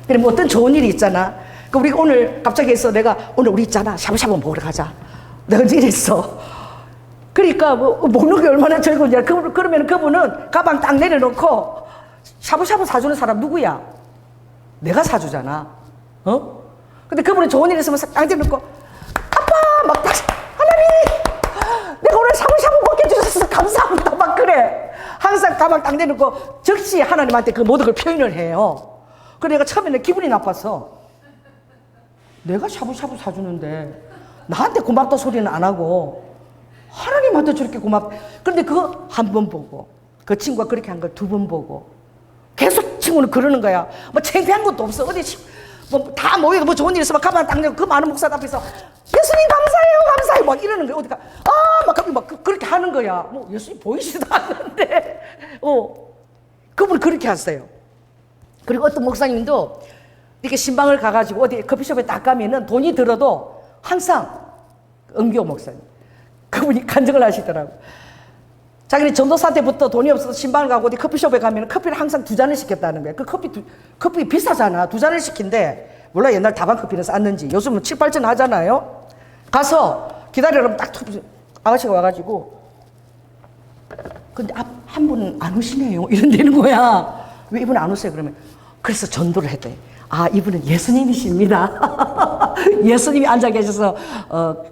그럼 어떤 좋은 일이 있잖아. 그 우리가 오늘 갑자기 해서 내가 오늘 우리 있잖아. 샤브샤브 먹으러 가자. 내가 이랬어. 그러니까 먹는 게 얼마나 즐거운지. 그러면 그분은 가방 딱 내려놓고 샤브샤브 사주는 사람 누구야? 내가 사주잖아. 근데 그분은 좋은 일 있으면 딱 내려놓고 아빠 막 하나님 내가 오늘 샤브샤브 먹게 해주셔서 감사합니다 막 그래. 항상 가방 딱 내놓고 즉시 하나님한테 그 모든 걸 표현을 해요. 그래 내가 처음에는 기분이 나빴어. 내가 샤브샤브 사주는데 나한테 고맙다 소리는 안 하고 하나님한테 저렇게 그런데 그거 한 번 보고 그 친구가 그렇게 한 걸 2번 보고 계속 친구는 그러는 거야. 뭐 창피한 것도 없어. 어디 뭐 다 모여서 뭐 좋은 일 있으면 가만 딱 내고 그 많은 목사들 앞에서 예수님 감사해요 감사해요 막 이러는 거야. 어디가 막 그렇게 하는 거야. 뭐 예수님 보이지도 않는데 그분 그렇게 하세요. 그리고 어떤 목사님도 이렇게 신방을 가가지고 어디 커피숍에 딱 가면은 돈이 들어도 항상 은교 목사님 그분이 간증을 하시더라고. 자기는 전도사 때부터 돈이 없어서 신방을 가고 어디 커피숍에 가면 커피를 항상 2잔을 시켰다는 거야. 그 커피 비싸잖아. 2잔을 시킨데 몰라 옛날 다방 커피는 쌌는지 요즘은 7, 8잔 하잖아요. 가서 기다리려면 딱 아가씨가 와가지고 근데 한 분은 안 오시네요 이런다는 거야. 왜 이분 안 오세요? 그러면 그래서 전도를 했대. 아 이분은 예수님이십니다. 예수님이 앉아 계셔서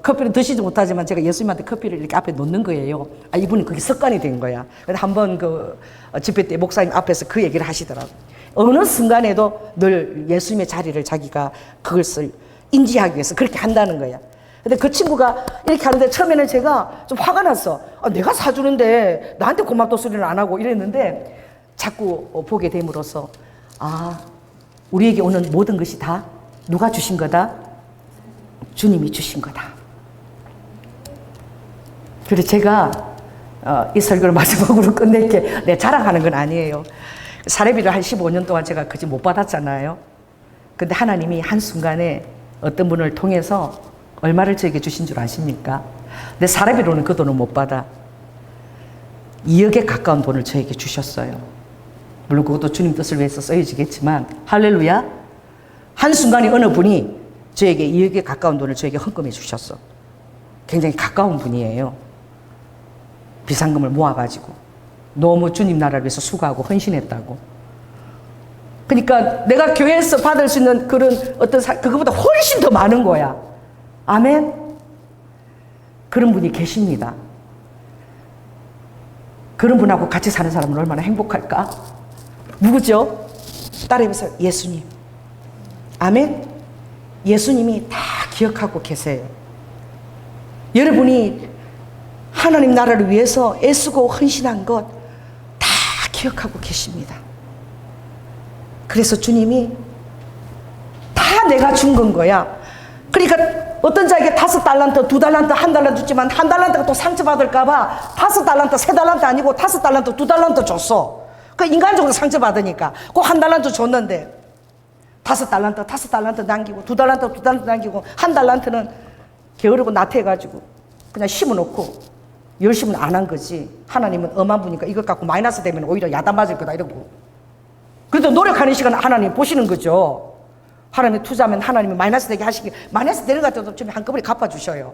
커피를 드시지 못하지만 제가 예수님한테 커피를 이렇게 앞에 놓는 거예요. 아 이분은 그게 습관이 된 거야. 근데 한번 그 집회 때 목사님 앞에서 그 얘기를 하시더라고. 어느 순간에도 늘 예수님의 자리를 자기가 그것을 인지하기 위해서 그렇게 한다는 거야. 근데 그 친구가 이렇게 하는데 처음에는 제가 좀 화가 났어. 내가 사주는데 나한테 고맙다 소리를 안 하고 이랬는데 자꾸 보게 됨으로써 우리에게 오는 모든 것이 다 누가 주신 거다? 주님이 주신 거다. 그래서 제가 이 설교를 마지막으로 끝낼게. 내 자랑하는 건 아니에요. 사례비를 한 15년 동안 제가 그지 못 받았잖아요. 근데 하나님이 한순간에 어떤 분을 통해서 얼마를 저에게 주신 줄 아십니까? 내 사례비로는 그 돈을 못 받아. 2억에 가까운 돈을 저에게 주셨어요. 물론 그것도 주님 뜻을 위해서 써야지겠지만 할렐루야. 한순간에 어느 분이 저에게 2억에 가까운 돈을 저에게 헌금해 주셨어. 굉장히 가까운 분이에요. 비상금을 모아가지고 너무 주님 나라를 위해서 수고하고 헌신했다고. 그러니까 내가 교회에서 받을 수 있는 그런 어떤 그거보다 훨씬 더 많은 거야. 아멘. 그런 분이 계십니다. 그런 분하고 같이 사는 사람은 얼마나 행복할까? 누구죠? 따라해보세요. 예수님. 아멘. 예수님이 다 기억하고 계세요. 여러분이 하나님 나라를 위해서 애쓰고 헌신한 것 다 기억하고 계십니다. 그래서 주님이 다 내가 준 건 거야. 그러니까 어떤 자에게 5달란트, 2달란트, 1달란트 줬지만 1달란트가 또 상처받을까봐 5달란트, 3달란트 아니고 5달란트, 2달란트 줬어. 그 인간적으로 상처받으니까 그 1달란트 줬는데 5달란트 남기고 2달란트 남기고 1달란트는 게으르고 나태해가지고 그냥 심어놓고 열심은 안 한 거지. 하나님은 엄한 분이니까 이것 갖고 마이너스 되면 오히려 야단 맞을 거다 이러고. 그래도 노력하는 시간 하나님 보시는 거죠. 하나님이 투자하면 하나님이 마이너스 되게 하시기, 마이너스 되는 것 같아도 좀 한꺼번에 갚아주셔요.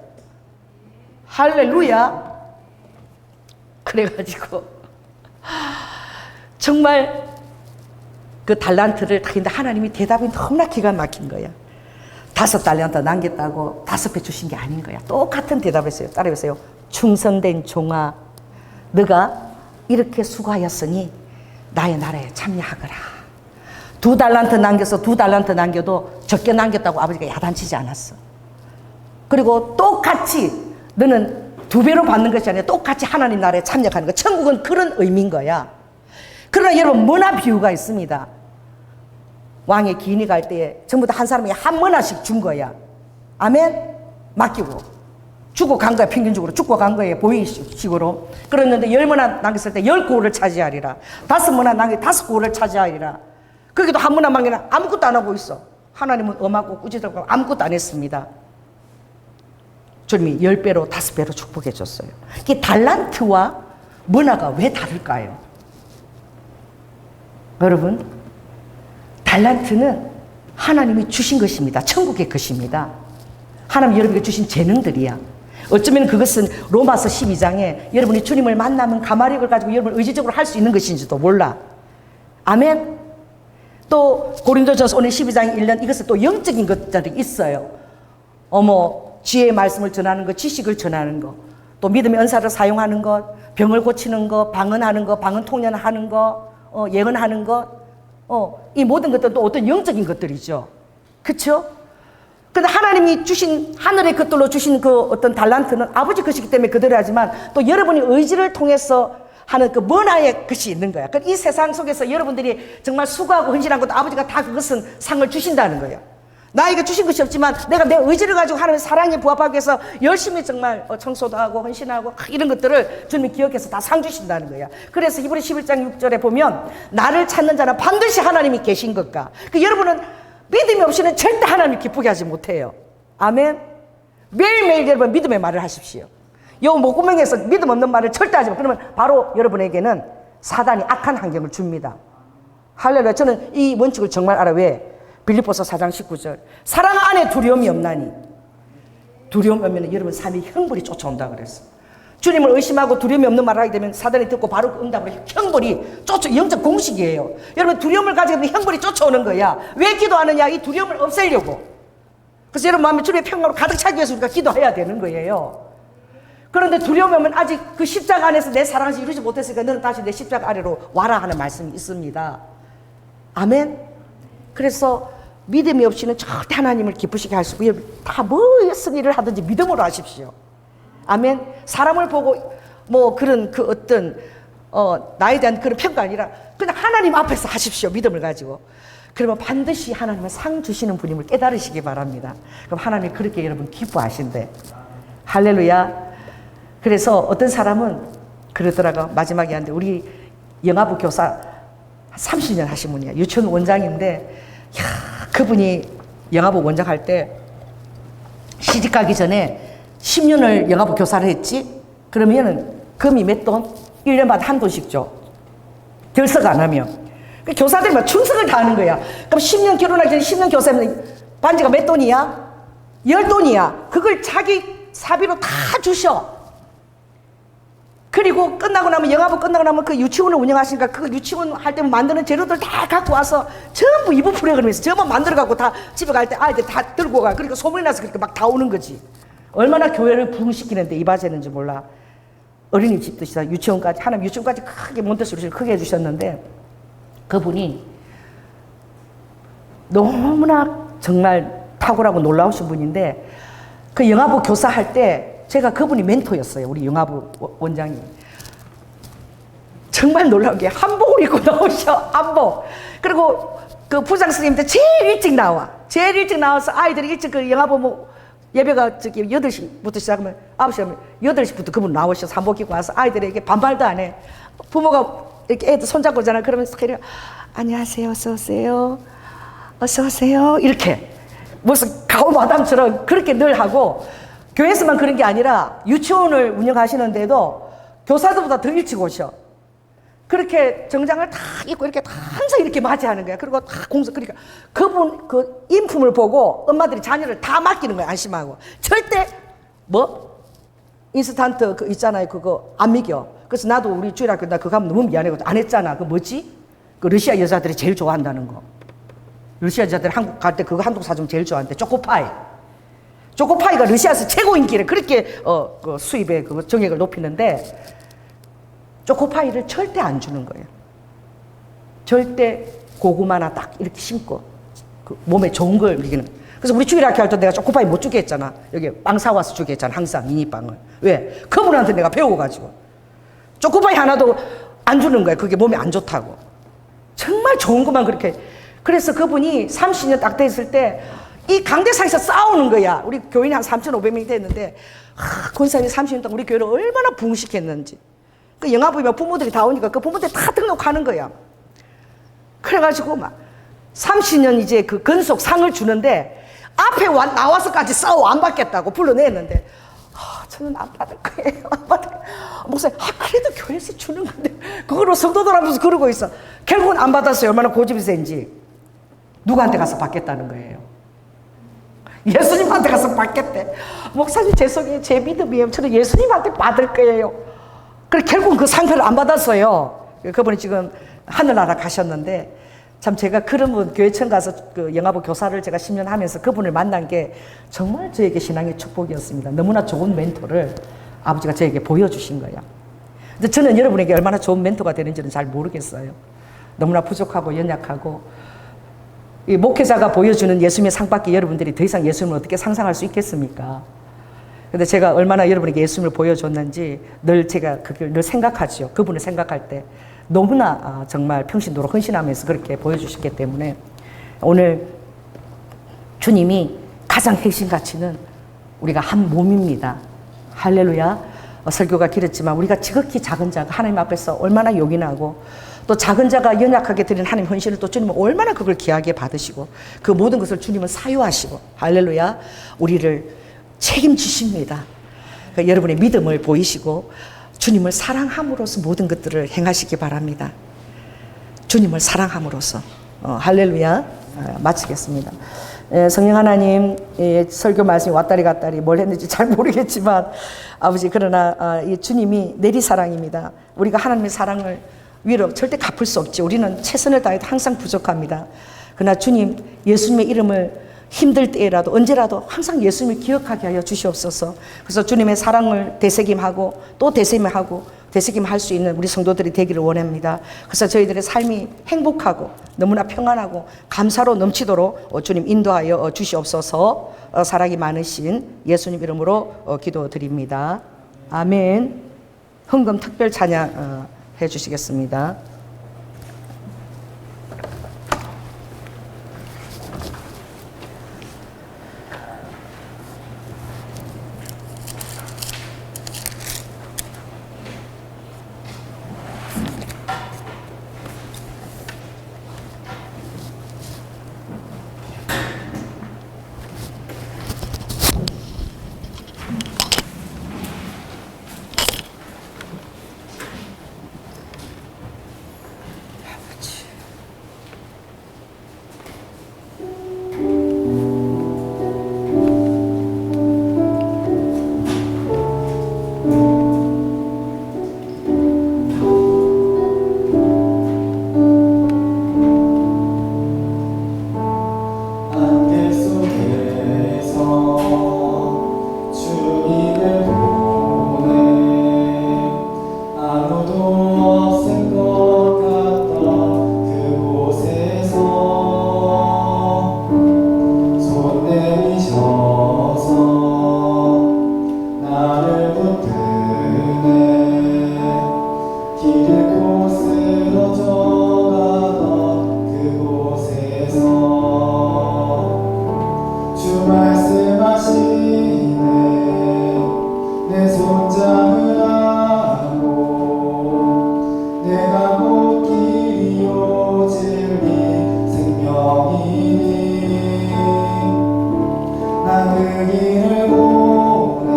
할렐루야. 그래가지고 정말 그 달란트를 근데 하나님이 대답이 너무나 기가 막힌 거야. 5달란트 남겼다고 5배 주신 게 아닌 거야. 똑같은 대답했어요. 따라해보세요. 충성된 종아, 너가 이렇게 수고하였으니 나의 나라에 참여하거라. 2달란트 남겨서 2달란트 남겨도 적게 남겼다고 아버지가 야단치지 않았어. 그리고 똑같이 너는 2배로 받는 것이 아니라 똑같이 하나님 나라에 참여하는 거. 천국은 그런 의미인 거야. 그러나 여러분 문화 비유가 있습니다. 왕의 기인이 갈 때에 전부 다 한 사람이 한 문화씩 준 거야. 아멘? 맡기고. 죽어간 거야. 평균적으로 죽어간 거예요. 보이식으로. 그랬는데 10문화 남겼을 때 10구호를 차지하리라. 5문화 남겨 5구호를 차지하리라. 거기도 한 문화 남기는 아무것도 안 하고 있어. 하나님은 엄하고 꾸짖고 아무것도 안 했습니다. 주님이 10배로 5배로 축복해 줬어요. 이게 달란트와 문화가 왜 다를까요? 여러분, 달란트는 하나님이 주신 것입니다. 천국의 것입니다. 하나님 여러분에게 주신 재능들이야. 어쩌면 그것은 로마서 12장에 여러분이 주님을 만나면 가마력을 가지고 여러분 의지적으로 할 수 있는 것인지도 몰라. 아멘. 또 고린도전서 오늘 12장 1년 이것은 또 영적인 것들이 있어요. 지혜의 말씀을 전하는 것, 지식을 전하는 것, 또 믿음의 은사를 사용하는 것, 병을 고치는 것, 방언하는 것, 방언 통연하는 것, 예언하는 것, 이 모든 것들은 또 어떤 영적인 것들이죠. 그렇죠? 근데 하나님이 주신 하늘의 것들로 주신 그 어떤 달란트는 아버지 것이기 때문에 그대로 하지만 또 여러분이 의지를 통해서 하는 그 문화의 것이 있는 거야. 이 세상 속에서 여러분들이 정말 수고하고 헌신한 것도 아버지가 다 그것은 상을 주신다는 거예요. 나에게 주신 것이 없지만 내가 내 의지를 가지고 하나님의 사랑에 부합하기 위해서 열심히 정말 청소도 하고 헌신하고 이런 것들을 주님이 기억해서 다 상 주신다는 거야. 그래서 히브리 11장 6절에 보면 나를 찾는 자는 반드시 하나님이 계신 것과 여러분은 믿음이 없이는 절대 하나님을 기쁘게 하지 못해요. 아멘. 매일매일 여러분 믿음의 말을 하십시오. 요 목구멍에서 믿음 없는 말을 절대 하지 마. 그러면 바로 여러분에게는 사단이 악한 환경을 줍니다. 할렐루야. 저는 이 원칙을 정말 알아. 왜? 빌립보서 4장 19절. 사랑 안에 두려움이 없나니. 두려움 오면 여러분 삶이 형벌이 쫓아온다 그랬어. 주님을 의심하고 두려움이 없는 말을 하게 되면 사단이 듣고 바로 그 응답을 해. 형벌이 영적 공식이에요. 여러분 두려움을 가지고 있는 형벌이 쫓아오는 거야. 왜 기도하느냐? 이 두려움을 없애려고. 그래서 여러분 마음에 주님의 평강으로 가득 차기 위해서 우리가 기도해야 되는 거예요. 그런데 두려움이 오면 아직 그 십자가 안에서 내 사랑을 이루지 못했으니까 너는 다시 내 십자가 아래로 와라 하는 말씀이 있습니다. 아멘. 그래서 믿음이 없이는 절대 하나님을 기쁘시게 할 수 없고 다 무슨 일을 하든지 믿음으로 하십시오. 아멘. 사람을 보고 그런 그 어떤 나에 대한 그런 평가 아니라 그냥 하나님 앞에서 하십시오. 믿음을 가지고. 그러면 반드시 하나님은 상 주시는 분임을 깨달으시기 바랍니다. 그럼 하나님이 그렇게 여러분 기뻐하신대. 할렐루야. 그래서 어떤 사람은 그러더라고. 마지막에 하는데 우리 영아부 교사 30년 하신 분이야. 유치원 원장인데 그분이 영아부 원장 할 때 시집 가기 전에 10년을 영아부 교사를 했지. 그러면은 금이 몇 돈? 1년마다 한 돈씩 줘. 결석 안 하면. 교사들이 막 충성을 다 하는 거야. 그럼 10년 결혼하기 전에 10년 교사면 반지가 몇 돈이야? 10돈이야. 그걸 자기 사비로 다 주셔. 그리고 끝나고 나면 영아부 끝나고 나면 그 유치원을 운영하시니까 그 유치원 할 때 만드는 재료들 다 갖고 와서 전부 이부 프로그램에서 전부 만들어 갖고 다 집에 갈 때 아이들 다 들고 가. 그러니까 소문이 나서 그렇게 막 다 오는 거지. 얼마나 교회를 부흥시키는데 이바지했는지 몰라. 어린이집도 시작 유치원까지 하나님 유치원까지 크게 몬테소리를 크게 해주셨는데 그분이 너무나 정말 탁월하고 놀라우신 분인데 그 영아부 교사할 때 제가 그분이 멘토였어요. 우리 영아부 원장이. 정말 놀라운 게 한복을 입고 나오셔. 한복. 그리고 그 부장 선생님들 제일 일찍 나와. 제일 일찍 나와서 아이들이 일찍 그 영아부 예배가 8시부터 시작하면 9시면 8시부터 그분 나오셔서 한복 입고 와서 아이들에게 반말도 안 해. 부모가 이렇게 애들 손잡고 오잖아. 그러면 안녕하세요. 어서 오세요. 어서 오세요. 이렇게. 무슨 가오 마담처럼 그렇게 늘 하고 교회에서만 그런 게 아니라 유치원을 운영하시는데도 교사들보다 더 일찍 오셔. 그렇게 정장을 다 입고 이렇게 항상 이렇게 맞이하는 거야. 그리고 다 그러니까 그분 그 인품을 보고 엄마들이 자녀를 다 맡기는 거야. 안심하고. 절대 인스턴트 그 있잖아요. 그거 안 믿겨. 그래서 나도 우리 주일학교 나 그거 하면 너무 미안해가지고 안 했잖아. 그 뭐지? 그 러시아 여자들이 제일 좋아한다는 거. 러시아 여자들이 한국 갈 때 그거 한국 사주면 제일 좋아한대. 초코파이. 초코파이가 러시아에서 최고 인기래. 그렇게 그 수입의 그 정액을 높이는데 초코파이를 절대 안 주는 거예요. 절대 고구마나 딱 이렇게 심고 그 몸에 좋은 걸 먹이는. 그래서 우리 주일학교 할 때 내가 초코파이 못 주게 했잖아. 여기 빵 사와서 주게 했잖아. 항상 미니빵을. 왜? 그분한테 내가 배워가지고 초코파이 하나도 안 주는 거야. 그게 몸에 안 좋다고. 정말 좋은 것만 그렇게. 그래서 그분이 30년 딱 됐을 때 이 강대상에서 싸우는 거야. 우리 교인이 한 3,500명 됐는데 권사님이 30년 동안 우리 교회를 얼마나 부흥시켰는지. 그 영화보면 부모들이 다 오니까 그 부모들 다 등록하는 거야. 그래가지고 막 30년 이제 그 근속 상을 주는데 앞에 나와서까지 싸워 안 받겠다고 불러냈는데 저는 안 받을 거예요. 안 받을 거예요. 목사님, 그래도 교회에서 주는 건데 그걸로 성도들 하면서 그러고 있어. 결국은 안 받았어요. 얼마나 고집이 센지. 누구한테 가서 받겠다는 거예요? 예수님한테 가서 받겠대. 목사님 죄송해요. 제 믿음이에요. 저는 예수님한테 받을 거예요. 그래 결국은 그 상표를 안 받았어요. 그분이 지금 하늘나라 가셨는데 참 제가 그런 분 교회청 가서 그 영화부 교사를 제가 10년 하면서 그분을 만난 게 정말 저에게 신앙의 축복이었습니다. 너무나 좋은 멘토를 아버지가 저에게 보여주신 거예요. 근데 저는 여러분에게 얼마나 좋은 멘토가 되는지는 잘 모르겠어요. 너무나 부족하고 연약하고 이 목회자가 보여주는 예수님의 상밖에 여러분들이 더 이상 예수님을 어떻게 상상할 수 있겠습니까? 근데 제가 얼마나 여러분에게 예수님을 보여줬는지 늘 제가 그걸 늘 생각하죠. 그분을 생각할 때 너무나 정말 평신도로 헌신하면서 그렇게 보여주셨기 때문에 오늘 주님이 가장 핵심 가치는 우리가 한 몸입니다. 할렐루야. 설교가 길었지만 우리가 지극히 작은 자가 하나님 앞에서 얼마나 요긴하고 또 작은 자가 연약하게 드린 하나님 헌신을 또 주님은 얼마나 그걸 귀하게 받으시고 그 모든 것을 주님은 사유하시고 할렐루야 우리를 책임지십니다. 그러니까 여러분의 믿음을 보이시고 주님을 사랑함으로써 모든 것들을 행하시기 바랍니다. 주님을 사랑함으로써 할렐루야. 마치겠습니다. 성령 하나님 설교 말씀이 왔다리 갔다리 뭘 했는지 잘 모르겠지만 아버지 그러나 이 주님이 내리사랑입니다. 우리가 하나님의 사랑을 위로 절대 갚을 수 없지. 우리는 최선을 다해도 항상 부족합니다. 그러나 주님 예수님의 이름을 힘들 때라도 언제라도 항상 예수님을 기억하게 하여 주시옵소서. 그래서 주님의 사랑을 되새김하고 또 되새김하고 되새김할 수 있는 우리 성도들이 되기를 원합니다. 그래서 저희들의 삶이 행복하고 너무나 평안하고 감사로 넘치도록 주님 인도하여 주시옵소서. 사랑이 많으신 예수님 이름으로 기도드립니다. 아멘. 헌금 특별 찬양 해주시겠습니다. 그 길을 보내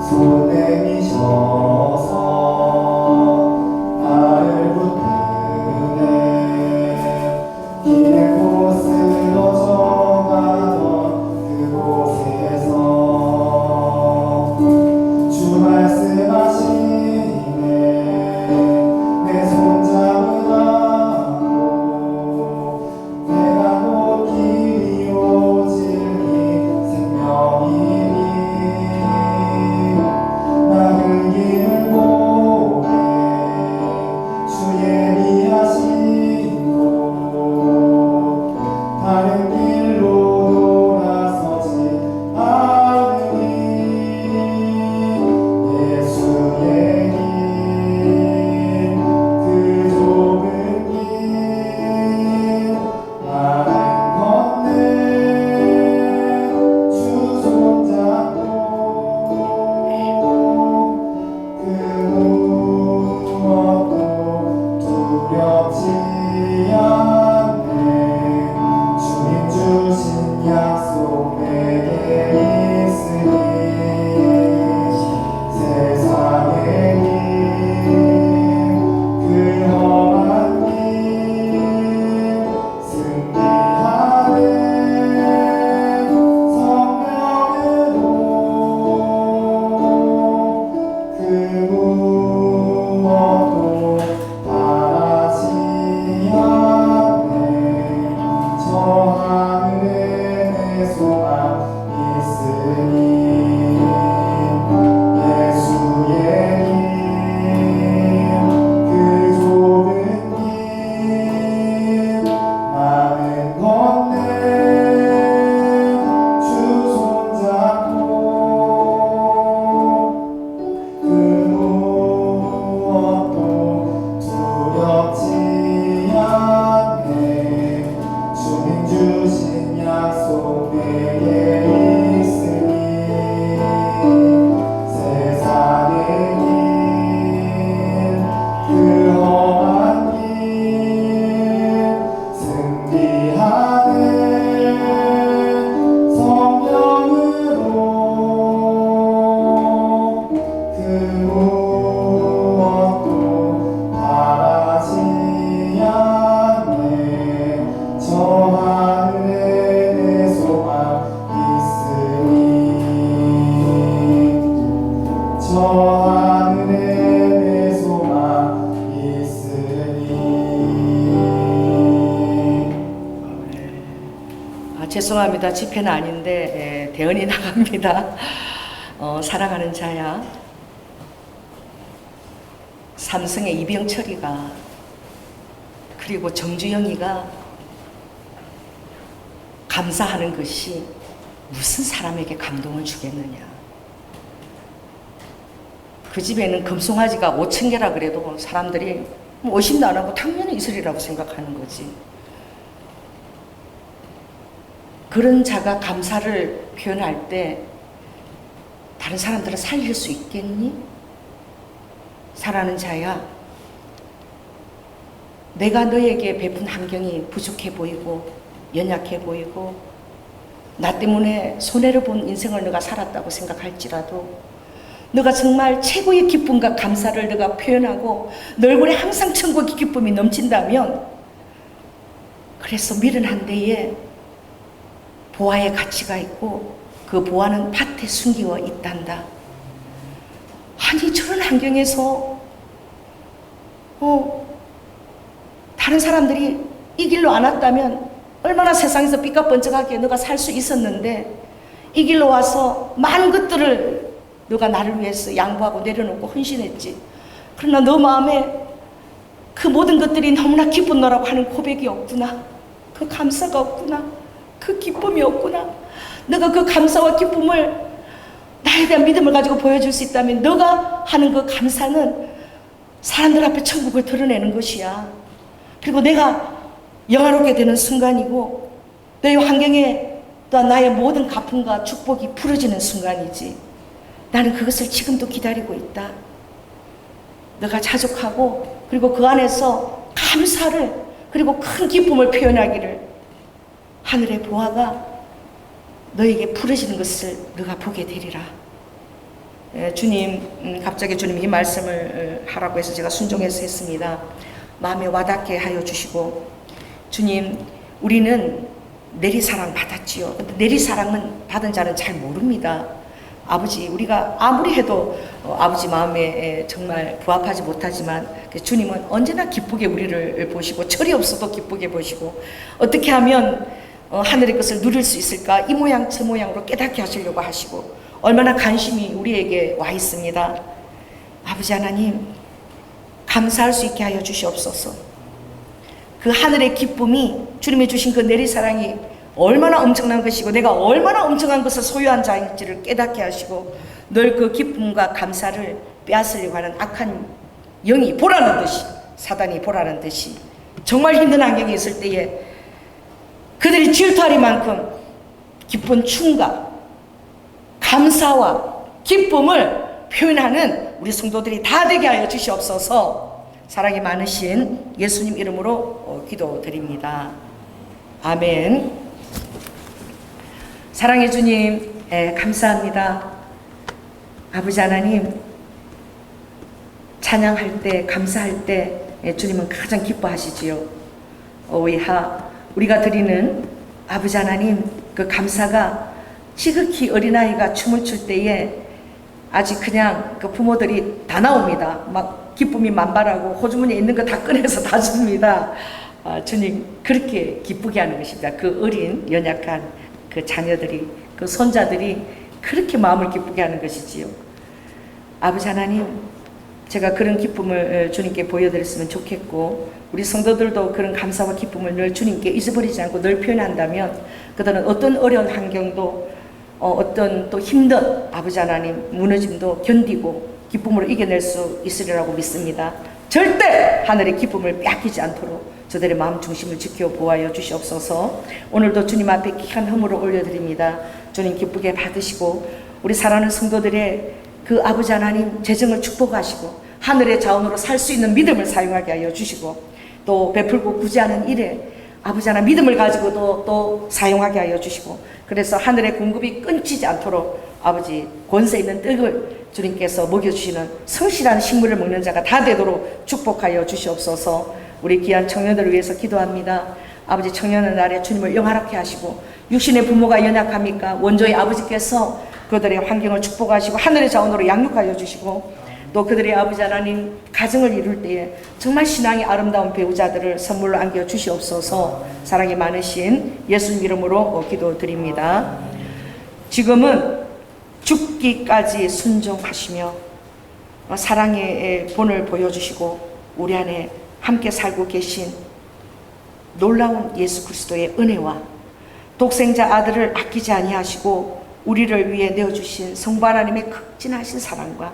손 내미셔서 나를 붙드네. 길고 쓰러져 가던 그곳에서 주 말씀하시네. 내 손 잡으라고. 내가 곧 길이요 진리 생명이니 나는 길을 보내 주 예비하신 곳 다른 길로 돌아서지 않으니 예수의 길 그 좁은 길 나는 걷네 주 손잡고 그 무엇도 두렵지 않네. 주님 주신 약속 내게 있으니 세상의 길 그 험한 길 승리하네 성령으로 그 무엇도 바라지 않네. 저 하늘에 내 소망 있으니 예수의 길 그 좁은 길 나는 걷네 주 손잡고 그 무엇도 두렵지 않네. 주님 주신 약속 내게 있으니 세상의 길 그 험한 길 승리하네 성령으로 그 무엇도 바라지 않네. 저 하늘에 내 소망 있으니 저 하늘에 내 소망 있으니. 죄송합니다. 집회는 아닌데 대언이 나갑니다. 사랑하는 자야, 삼성의 이병철이가 그리고 정주영이가 감사하는 것이 무슨 사람에게 감동을 주겠느냐. 그 집에는 금송아지가 5,000개라 그래도 사람들이 뭐 의심도 안 하고 당연히 이슬이라고 생각하는 거지. 그런 자가 감사를 표현할 때 다른 사람들을 살릴 수 있겠니? 사랑하는 자야, 내가 너에게 베푼 환경이 부족해 보이고 연약해 보이고 나 때문에 손해를 본 인생을 너가 살았다고 생각할지라도 너가 정말 최고의 기쁨과 감사를 너가 표현하고 너 얼굴에 항상 천국의 기쁨이 넘친다면, 그래서 미련한 데에 보화의 가치가 있고 그 보화는 밭에 숨기어 있단다. 아니 저런 환경에서 다른 사람들이 이 길로 안 왔다면 얼마나 세상에서 삐까번쩍하게 너가 살 수 있었는데, 이 길로 와서 많은 것들을 너가 나를 위해서 양보하고 내려놓고 헌신했지. 그러나 너 마음에 그 모든 것들이 너무나 기쁜 너라고 하는 고백이 없구나. 그 감사가 없구나. 그 기쁨이 없구나. 너가 그 감사와 기쁨을 나에 대한 믿음을 가지고 보여줄 수 있다면 너가 하는 그 감사는 사람들 앞에 천국을 드러내는 것이야. 그리고 내가 영화롭게 되는 순간이고 너의 환경에 또한 나의 모든 가품과 축복이 풀어지는 순간이지. 나는 그것을 지금도 기다리고 있다. 너가 자족하고 그리고 그 안에서 감사를 그리고 큰 기쁨을 표현하기를 하늘의 보화가 너에게 풀어지는 것을 너가 보게 되리라. 주님, 갑자기 주님이 이 말씀을 하라고 해서 제가 순종해서 했습니다. 마음에 와닿게 하여 주시고, 주님, 우리는 내리사랑 받았지요. 근데 내리사랑은 받은 자는 잘 모릅니다. 아버지, 우리가 아무리 해도 아버지 마음에 정말 부합하지 못하지만 주님은 언제나 기쁘게 우리를 보시고, 철이 없어도 기쁘게 보시고, 어떻게 하면 하늘의 것을 누릴 수 있을까, 이 모양 저 모양으로 깨닫게 하시려고 하시고, 얼마나 관심이 우리에게 와 있습니다. 아버지 하나님, 감사할 수 있게 하여 주시옵소서. 그 하늘의 기쁨이, 주님이 주신 그 내리사랑이 얼마나 엄청난 것이고 내가 얼마나 엄청난 것을 소유한 자인지를 깨닫게 하시고, 늘 그 기쁨과 감사를 빼앗으려고 하는 악한 영이 보라는 듯이, 사단이 보라는 듯이 정말 힘든 환경에 있을 때에 그들이 질투하리만큼 기쁜 충가, 감사와 기쁨을 표현하는 우리 성도들이 다 되게 하여 주시옵소서. 사랑이 많으신 예수님 이름으로 기도드립니다. 아멘. 사랑의 주님, 감사합니다. 아버지 하나님, 찬양할 때, 감사할 때 주님은 가장 기뻐하시지요. 오이하, 우리가 드리는 아버지 하나님 그 감사가 지극히 어린아이가 춤을 출 때에 아직 그냥 그 부모들이 다 나옵니다. 막 기쁨이 만발하고 호주머니에 있는 거 다 꺼내서 다 줍니다. 주님, 그렇게 기쁘게 하는 것입니다. 그 어린 연약한 그 자녀들이, 그 손자들이 그렇게 마음을 기쁘게 하는 것이지요. 아버지 하나님, 제가 그런 기쁨을 주님께 보여드렸으면 좋겠고, 우리 성도들도 그런 감사와 기쁨을 늘 주님께 잊어버리지 않고 늘 표현한다면 그들은 어떤 어려운 환경도, 어떤 또 힘든 아버지 하나님 무너짐도 견디고 기쁨으로 이겨낼 수 있으리라고 믿습니다. 절대 하늘의 기쁨을 빼앗기지 않도록 저들의 마음 중심을 지켜 보아여 주시옵소서. 오늘도 주님 앞에 귀한 헌물을 올려드립니다. 주님 기쁘게 받으시고, 우리 사랑하는 성도들의 그 아버지 하나님 재정을 축복하시고, 하늘의 자원으로 살 수 있는 믿음을 사용하게 하여 주시고, 또 베풀고 구제하는 일에 아버지 하나님 믿음을 가지고도 또 사용하게 하여 주시고, 그래서 하늘의 공급이 끊기지 않도록 아버지 권세 있는 떡을 주님께서 먹여주시는 성실한 식물을 먹는 자가 다 되도록 축복하여 주시옵소서. 우리 귀한 청년들을 위해서 기도합니다. 아버지, 청년의 날에 주님을 영화롭게 하시고, 육신의 부모가 연약합니까? 원조의 아버지께서 그들의 환경을 축복하시고 하늘의 자원으로 양육하여 주시고, 또 그들의 아버지 하나님 가정을 이룰 때에 정말 신앙이 아름다운 배우자들을 선물로 안겨 주시옵소서. 사랑이 많으신 예수님 이름으로 기도드립니다. 지금은 죽기까지 순종하시며 사랑의 본을 보여주시고 우리 안에 함께 살고 계신 놀라운 예수 그리스도의 은혜와 독생자 아들을 아끼지 아니하시고 우리를 위해 내어주신 성부 하나님의 극진하신 사랑과,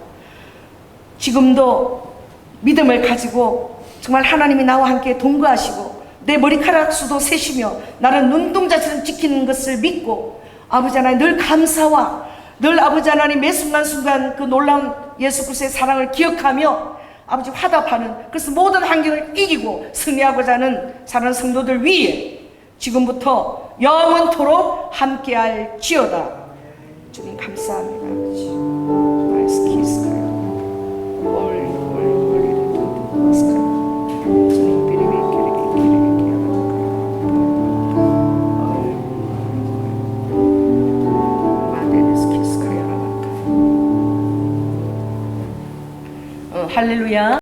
지금도 믿음을 가지고 정말 하나님이 나와 함께 동거하시고 내 머리카락 수도 세시며 나를 눈동자처럼 지키는 것을 믿고, 아버지 하나님 늘 감사와 늘 아버지 하나님 매 순간순간 그 놀라운 예수 그리스도의 사랑을 기억하며 아버지 화답하는, 그래서 모든 환경을 이기고 승리하고자 하는 사랑하는 성도들 위에 지금부터 영원토록 함께할지어다. 주님 감사합니다. 아버지. 할렐루야.